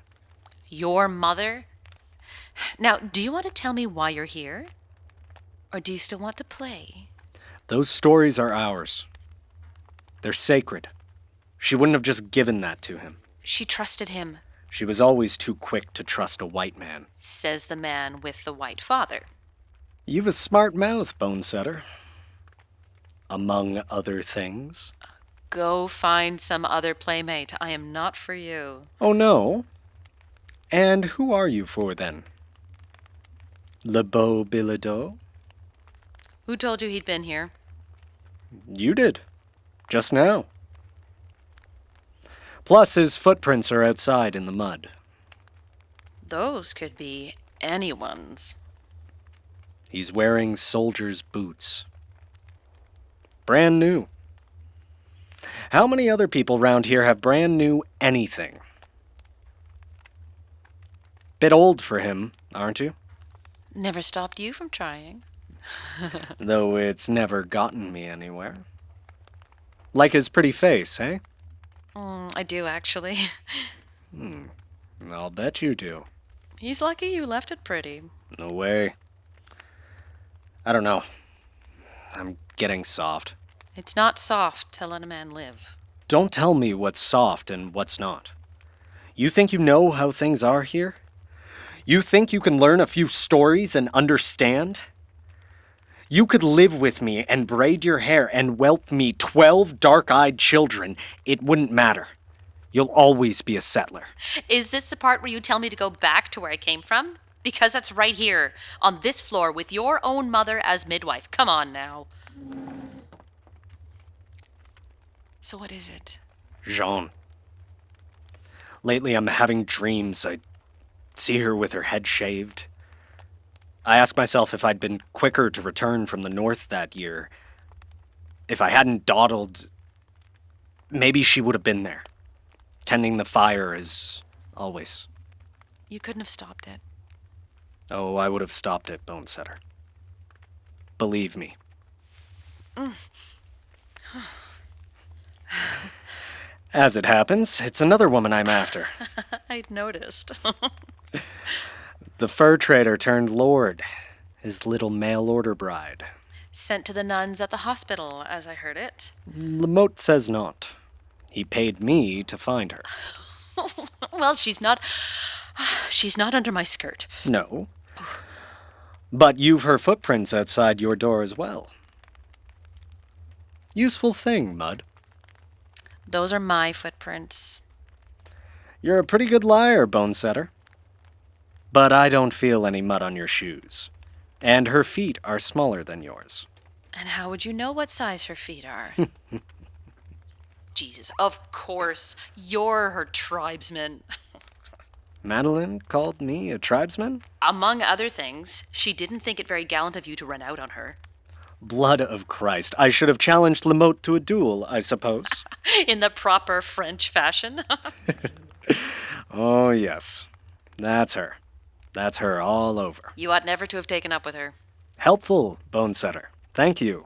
Your mother. Now, do you want to tell me why you're here? Or do you still want to play? Those stories are ours. They're sacred. She wouldn't have just given that to him. She trusted him, She was always too quick to trust a white man. says the man with the white father. You've a smart mouth, Bonesetter. Among other things. Go find some other playmate. I am not for you. Oh, no? And who are you for, then? Le Beau Bilodeau? Who told you he'd been here? You did. Just now. Plus, his footprints are outside in the mud. Those could be anyone's. He's wearing soldier's boots. Brand new. How many other people round here have brand new anything? Bit old for him, aren't you? Never stopped you from trying. Though it's never gotten me anywhere. Like his pretty face, eh? I do, actually. I'll bet you do. He's lucky you left it pretty. No way. I don't know. I'm getting soft. It's not soft to let a man live. Don't tell me what's soft and what's not. You think you know how things are here? You think you can learn a few stories and understand? You could live with me and braid your hair and whelp me 12 dark-eyed children. It wouldn't matter. You'll always be a settler. Is this the part where you tell me to go back to where I came from? Because that's right here, on this floor, with your own mother as midwife. Come on now. So what is it? Jean. Lately I'm having dreams. I see her with her head shaved. I ask myself if I'd been quicker to return from the north that year. If I hadn't dawdled, maybe she would have been there, tending the fire as always. You couldn't have stopped it. Oh, I would have stopped it, Bonesetter. Believe me. As it happens, it's another woman I'm after. I'd noticed. The fur trader turned lord, his little mail-order bride. Sent to the nuns at the hospital, as I heard it. Lamothe says not. He paid me to find her. Well, she's not under my skirt. No. But you've her footprints outside your door as well. Useful thing, Mud. Those are my footprints. You're a pretty good liar, Bonesetter. But I don't feel any mud on your shoes. And her feet are smaller than yours. And how would you know what size her feet are? Jesus, of course. You're her tribesman. Madeline called me a tribesman? Among other things, she didn't think it very gallant of you to run out on her. Blood of Christ. I should have challenged Lamothe to a duel, I suppose. In the proper French fashion. Oh, yes. That's her. That's her all over. You ought never to have taken up with her. Helpful, Bonesetter. Thank you.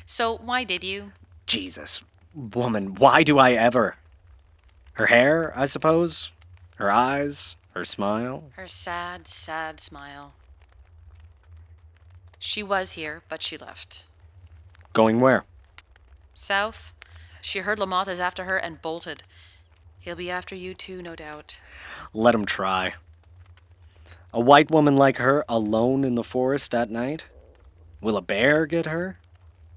So why did you? Jesus. Woman, why do I ever? Her hair, I suppose? Her eyes? Her smile? Her sad, sad smile. She was here, but she left. Going where? South. She heard Lamothe is after her and bolted. He'll be after you too, no doubt. Let him try. A white woman like her alone in the forest at night? Will a bear get her?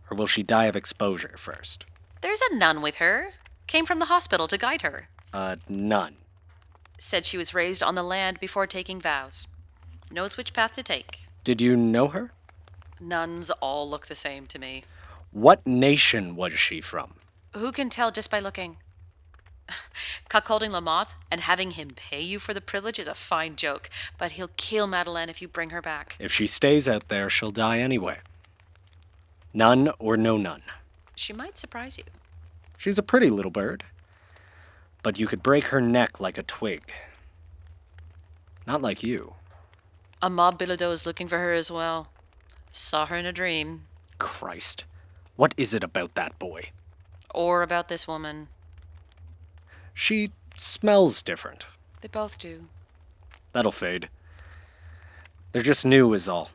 Or will she die of exposure first? There's a nun with her. Came from the hospital to guide her. None. Said she was raised on the land before taking vows. Knows which path to take. Did you know her? Nuns all look the same to me. What nation was she from? Who can tell just by looking? Cuckolding Lamothe and having him pay you for the privilege is a fine joke, but he'll kill Madeleine if you bring her back. If she stays out there, she'll die anyway. None or no none. She might surprise you. She's a pretty little bird. But you could break her neck like a twig. Not like you. Amable is looking for her as well. Saw her in a dream. Christ. What is it about that boy? Or about this woman. She smells different. They both do. That'll fade. They're just new is all.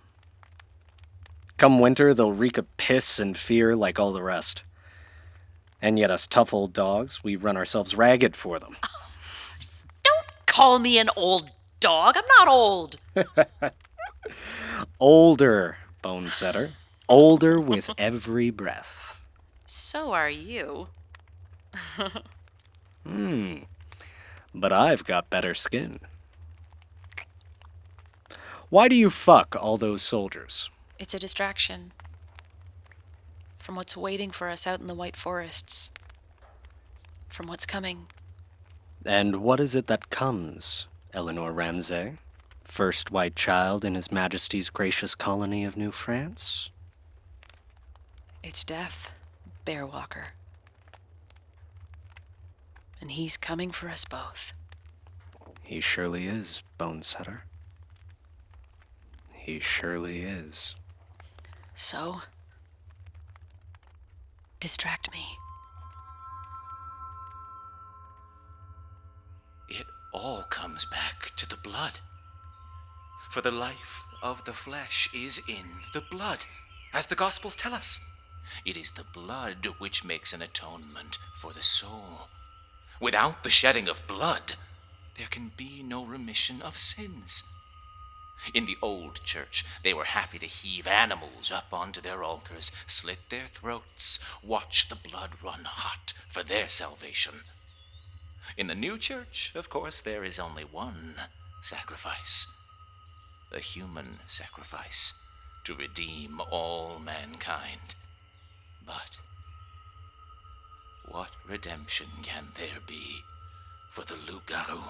Come winter, they'll reek of piss and fear like all the rest. And yet us tough old dogs, we run ourselves ragged for them. Don't call me an old dog. I'm not old. Older, bone setter. Older with every breath. So are you. But I've got better skin. Why do you fuck all those soldiers? It's a distraction from what's waiting for us out in the white forests. From what's coming. And what is it that comes, Eleanor Ramsay? First white child in His Majesty's gracious colony of New France? It's death, Bearwalker. And he's coming for us both. He surely is, bone setter. He surely is. So, distract me. It all comes back to the blood. For the life of the flesh is in the blood, as the Gospels tell us. It is the blood which makes an atonement for the soul. Without the shedding of blood, there can be no remission of sins. In the old church, they were happy to heave animals up onto their altars, slit their throats, watch the blood run hot for their salvation. In the new church, of course, there is only one sacrifice. The human sacrifice to redeem all mankind. But what redemption can there be for the loup-garou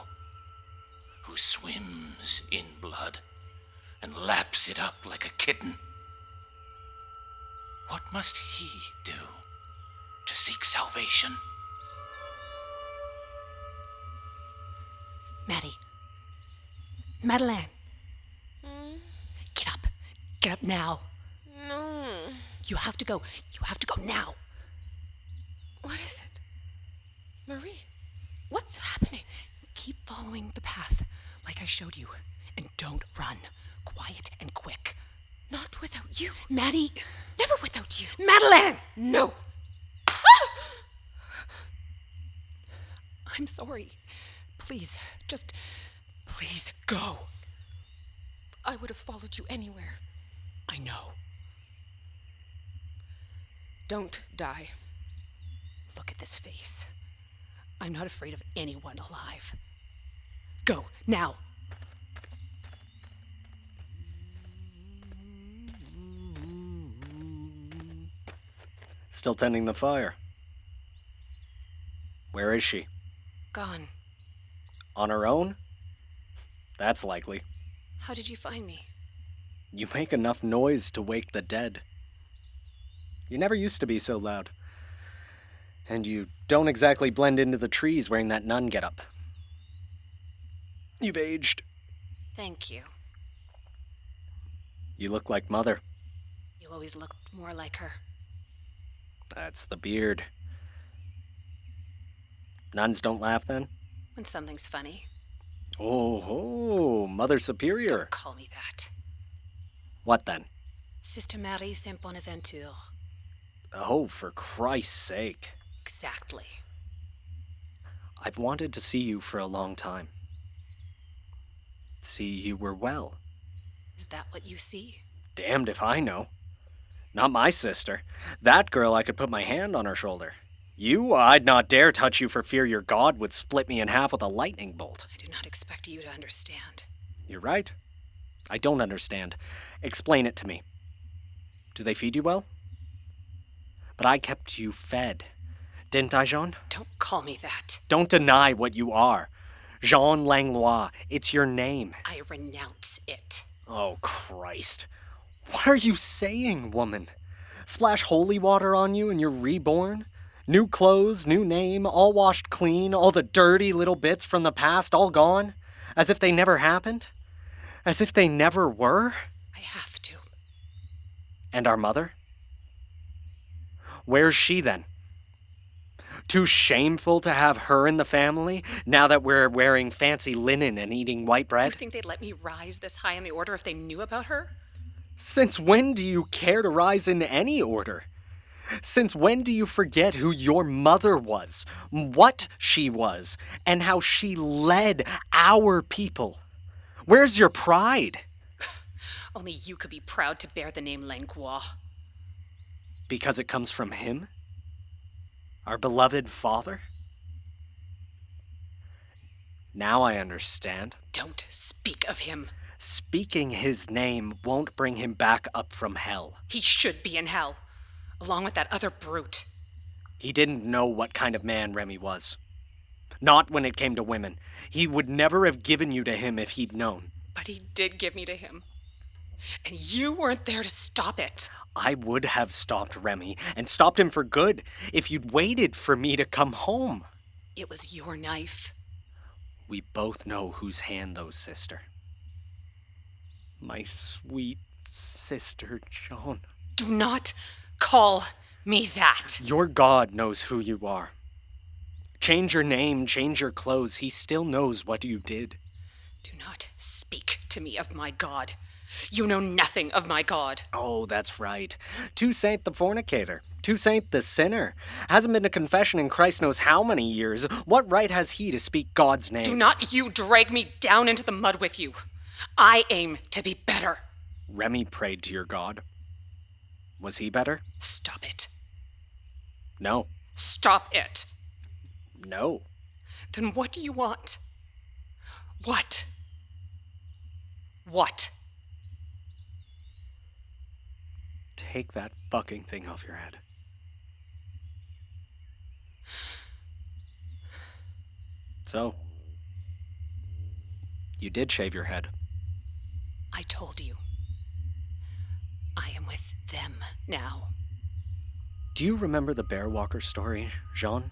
who swims in blood and laps it up like a kitten? What must he do to seek salvation? Maddie. Madeleine. Get up. Get up now. No. You have to go. You have to go now. What is it? Marie, what's happening? Keep following the path, like I showed you. And don't run. Quiet and quick. Not without you. Maddie. Never without you. Madeleine! No. I'm sorry. Please, just... please go. I would have followed you anywhere. I know. Don't die. Look at this face. I'm not afraid of anyone alive. Go, now. Still tending the fire. Where is she? Gone. On her own? That's likely. How did you find me? You make enough noise to wake the dead. You never used to be so loud. And you don't exactly blend into the trees wearing that nun getup. You've aged. Thank you. You look like Mother. You always looked more like her. That's the beard. Nuns don't laugh then? When something's funny. Oh, Mother Superior. Don't call me that. What then? Sister Marie Saint Bonaventure. Oh, for Christ's sake. Exactly. I've wanted to see you for a long time. See you were well. Is that what you see? Damned if I know. Not my sister. That girl, I could put my hand on her shoulder. You, I'd not dare touch you for fear your god would split me in half with a lightning bolt. I do not you to understand. You're right. I don't understand. Explain it to me. Do they feed you well? But I kept you fed. Didn't I, Jean? Don't call me that. Don't deny what you are. Jean Langlois. It's your name. I renounce it. Oh, Christ. What are you saying, woman? Splash holy water on you and you're reborn? New clothes, new name, all washed clean, all the dirty little bits from the past all gone? As if they never happened? As if they never were? I have to. And our mother? Where's she then? Too shameful to have her in the family, now that we're wearing fancy linen and eating white bread? You think they'd let me rise this high in the order if they knew about her? Since when do you care to rise in any order? Since when do you forget who your mother was, what she was, and how she led our people? Where's your pride? Only you could be proud to bear the name Langlois. Because it comes from him? Our beloved father? Now I understand. Don't speak of him. Speaking his name won't bring him back up from hell. He should be in hell, along with that other brute. He didn't know what kind of man Remy was. Not when it came to women. He would never have given you to him if he'd known. But he did give me to him. And you weren't there to stop it. I would have stopped Remy, and stopped him for good, if you'd waited for me to come home. It was your knife. We both know whose hand those, sister. My sweet sister, Joan. Do not call me that. Your God knows who you are. Change your name, change your clothes, he still knows what you did. Do not speak to me of my God. You know nothing of my God. Oh, that's right. Toussaint the fornicator. Toussaint the sinner. Hasn't been to confession in Christ knows how many years. What right has he to speak God's name? Do not you drag me down into the mud with you. I aim to be better. Remy prayed to your God. Was he better? Stop it. No. Stop it. No. Then what do you want? What? What? Take that fucking thing off your head. So, you did shave your head. I told you. I am with them now. Do you remember the Bear Walker story, Jean?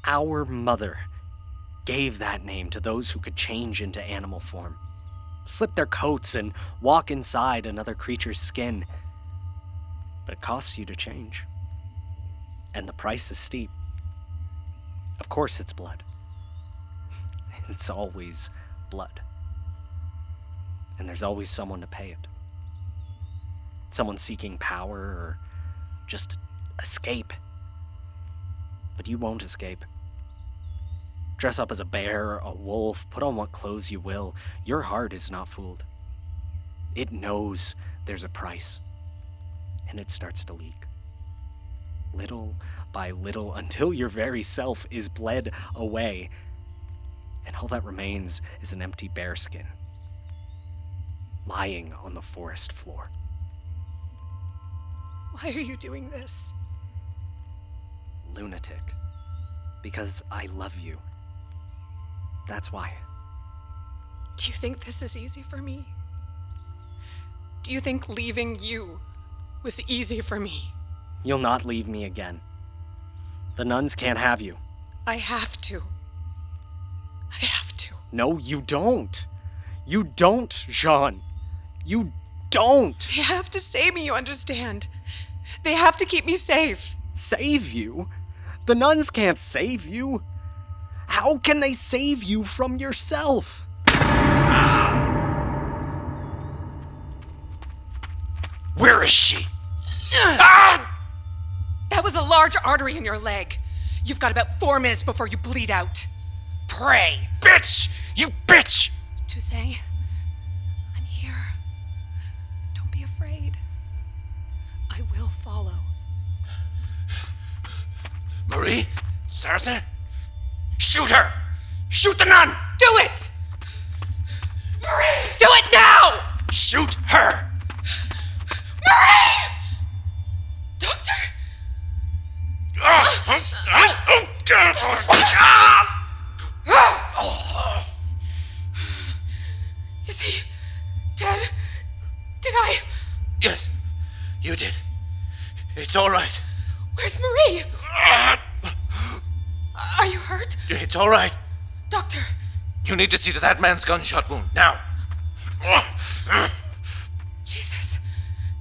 Our mother gave that name to those who could change into animal form, slip their coats and walk inside another creature's skin. But it costs you to change. And the price is steep. Of course it's blood. It's always blood. And there's always someone to pay it. Someone seeking power or just escape. But you won't escape. Dress up as a bear, a wolf, put on what clothes you will. Your heart is not fooled. It knows there's a price. And it starts to leak. Little by little, until your very self is bled away. And all that remains is an empty bearskin, lying on the forest floor. Why are you doing this? Lunatic. Because I love you. That's why. Do you think this is easy for me? Do you think leaving you was easy for me? You'll not leave me again. The nuns can't have you. I have to. I have to. No, you don't. You don't, Jean. You don't. They have to save me, you understand? They have to keep me safe. Save you? The nuns can't save you. How can they save you from yourself? Where is she? That was a large artery in your leg. You've got about 4 minutes before you bleed out. Pray. Bitch! You bitch! Toussaint, I'm here. Don't be afraid. I will follow. Marie? Saracen? Shoot her! Shoot the nun! Do it! Marie! Do it now! Shoot her! Marie! Doctor? Is he dead? Did I? Yes, you did. It's all right. Where's Marie? Are you hurt? It's all right. Doctor. You need to see to that man's gunshot wound, now. Jesus.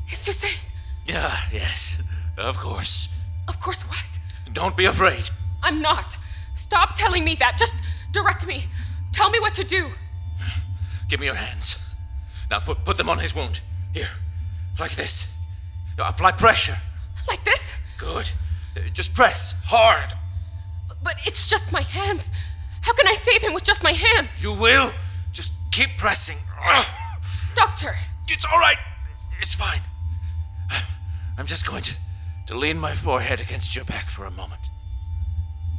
It's Toussaint. Yeah, yes, of course. Of course what? Don't be afraid. I'm not. Stop telling me that. Just direct me. Tell me what to do. Give me your hands. Now put them on his wound. Here, like this. Now apply pressure. Like this? Good. Just press hard. But it's just my hands. How can I save him with just my hands? You will. Just keep pressing. Doctor! It's all right. It's fine. I'm just going to lean my forehead against your back for a moment.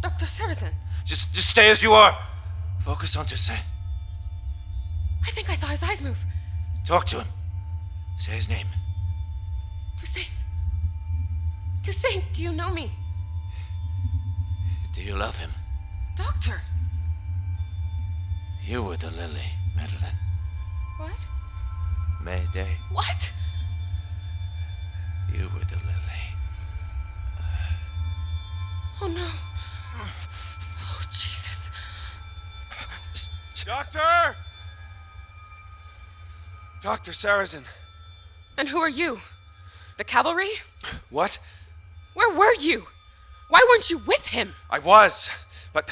Dr. Saracen. Just stay as you are. Focus on Toussaint. I think I saw his eyes move. Talk to him. Say his name. Toussaint. Toussaint, do you know me? Do you love him? Doctor. You were the lily, Madeleine. What? Mayday. What? You were the lily. Oh no. Oh, Jesus. Doctor! Dr. Saracen. And who are you? The cavalry? What? Where were you? Why weren't you with him? I was, but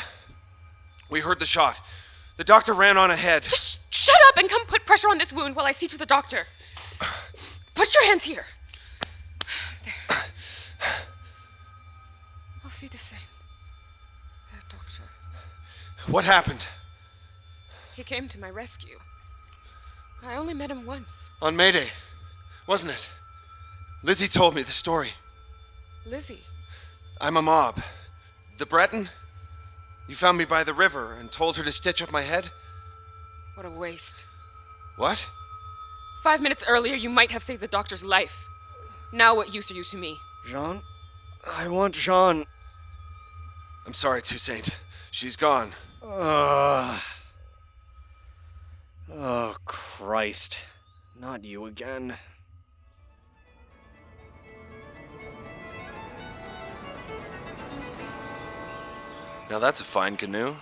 we heard the shot. The doctor ran on ahead. Just shut up and come put pressure on this wound while I see to the doctor. Put your hands here. There. I'll feed the same. There, doctor. What happened? He came to my rescue. I only met him once. On Mayday, wasn't it? Lizzie told me the story. Lizzie? I'm a mob. The Breton? You found me by the river and told her to stitch up my head? What a waste. What? 5 minutes earlier, you might have saved the doctor's life. Now what use are you to me? Jean? I want Jean. I'm sorry, Toussaint. She's gone. Oh, Christ. Not you again. Now that's a fine canoe.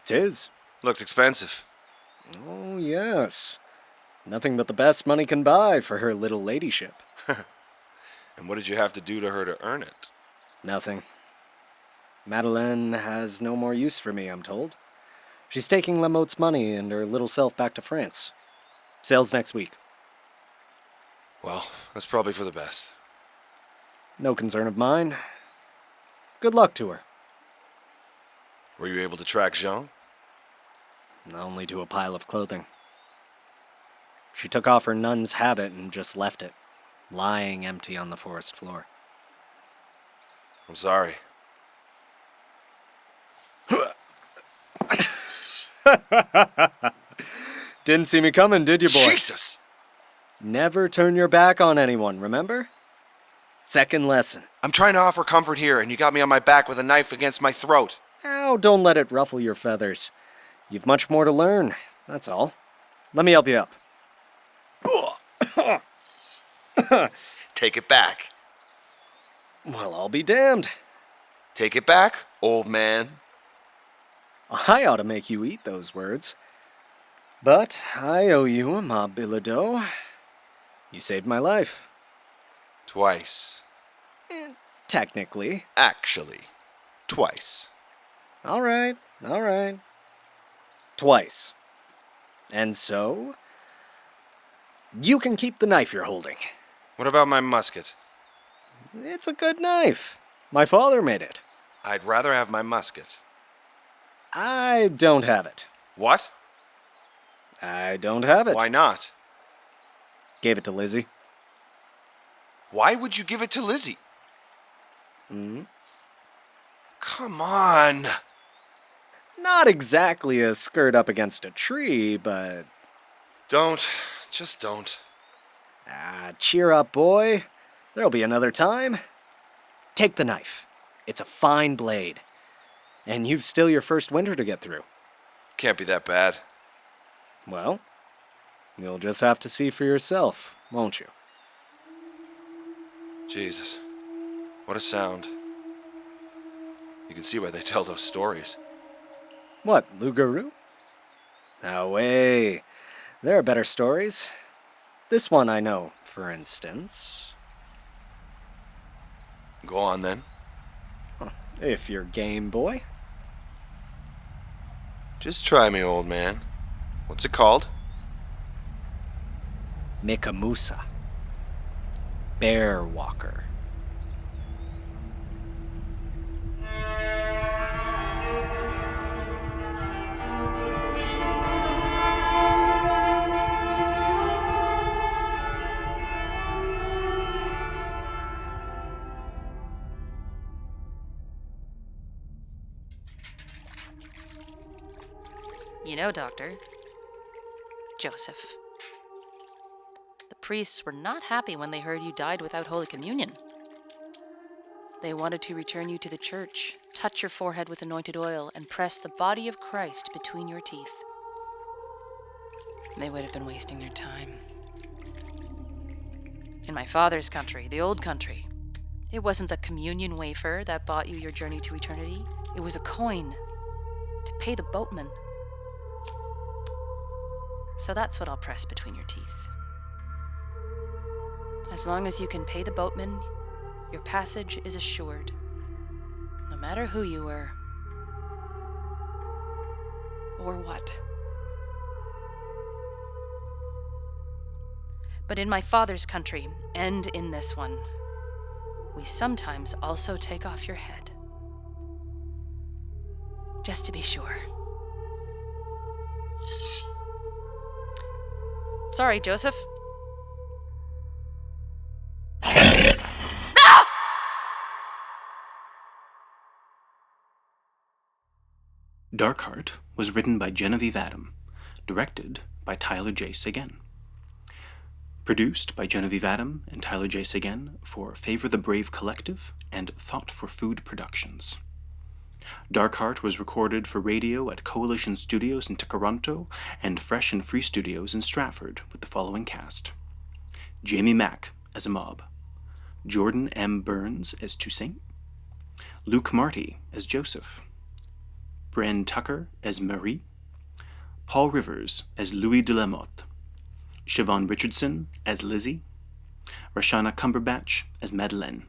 'Tis. Looks expensive. Oh, yes. Nothing but the best money can buy for her little ladyship. And what did you have to do to her to earn it? Nothing. Madeleine has no more use for me, I'm told. She's taking Lamothe's money and her little self back to France. Sails next week. Well, that's probably for the best. No concern of mine. Good luck to her. Were you able to track Jean? Only to a pile of clothing. She took off her nun's habit and just left it, lying empty on the forest floor. I'm sorry. Didn't see me coming, did you, boy? Jesus! Never turn your back on anyone, remember? Second lesson. I'm trying to offer comfort here, and you got me on my back with a knife against my throat. Ow, don't let it ruffle your feathers. You've much more to learn, that's all. Let me help you up. Take it back. Well, I'll be damned. Take it back, old man. I ought to make you eat those words. But I owe you a Amable. You saved my life. Twice. Technically. Actually. Twice. All right. Twice. And so, you can keep the knife you're holding. What about my musket? It's a good knife. My father made it. I'd rather have my musket. I don't have it. What? I don't have it. Why not? Gave it to Lizzie. Why would you give it to Lizzie? Hmm? Come on. Not exactly a skirt up against a tree, but... Don't. Just don't. Cheer up, boy. There'll be another time. Take the knife. It's a fine blade. And you've still your first winter to get through. Can't be that bad. Well, you'll just have to see for yourself, won't you? Jesus. What a sound. You can see why they tell those stories. What, loup-garou? No way. There are better stories. This one I know, for instance. Go on, then. If you're game, boy. Just try me, old man. What's it called? Mikamusa. Bear Walker. You know, Doctor, Joseph, the priests were not happy when they heard you died without Holy Communion. They wanted to return you to the church, touch your forehead with anointed oil, and press the body of Christ between your teeth. They would have been wasting their time. In my father's country, the old country, it wasn't the communion wafer that bought you your journey to eternity. It was a coin to pay the boatman. So that's what I'll press between your teeth. As long as you can pay the boatman, your passage is assured, no matter who you were or what. But in my father's country, and in this one, we sometimes also take off your head. Just to be sure. Sorry, Joseph. Darkheart was written by Genevieve Adam, directed by Tyler J. Seguin. Produced by Genevieve Adam and Tyler J. Seguin for Favour the Brave Collective and Thought for Food Productions. Darkheart was recorded for radio at Coalition Studios in Toronto and Fresh and Free Studios in Stratford with the following cast: Jamie Mack as Amable, Jordan M. Burns as Toussaint, Luke Marty as Joseph, Brianne Tucker as Marie, Paul Rivers as Louis de Lamothe, Siobhan Richardson as Lizzie, Rashana Cumberbatch as Madeleine.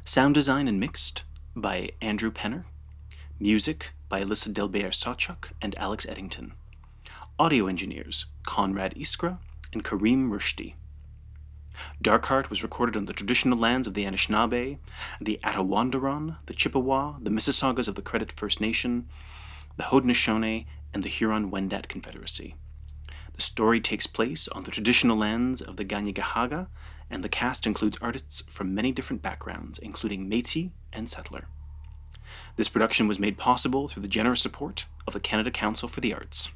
Sound design and mixed by Andrew Penner. Music by Alyssa Delbert-Sawchuk and Alex Eddington. Audio engineers Conrad Iskra and Kareem Rushdie. Darkheart was recorded on the traditional lands of the Anishinaabe, the Attawandaron, the Chippewa, the Mississaugas of the Credit First Nation, the Haudenosaunee, and the Huron-Wendat Confederacy. The story takes place on the traditional lands of the Kanien'kehá:ka, and the cast includes artists from many different backgrounds, including Métis and settler. This production was made possible through the generous support of the Canada Council for the Arts.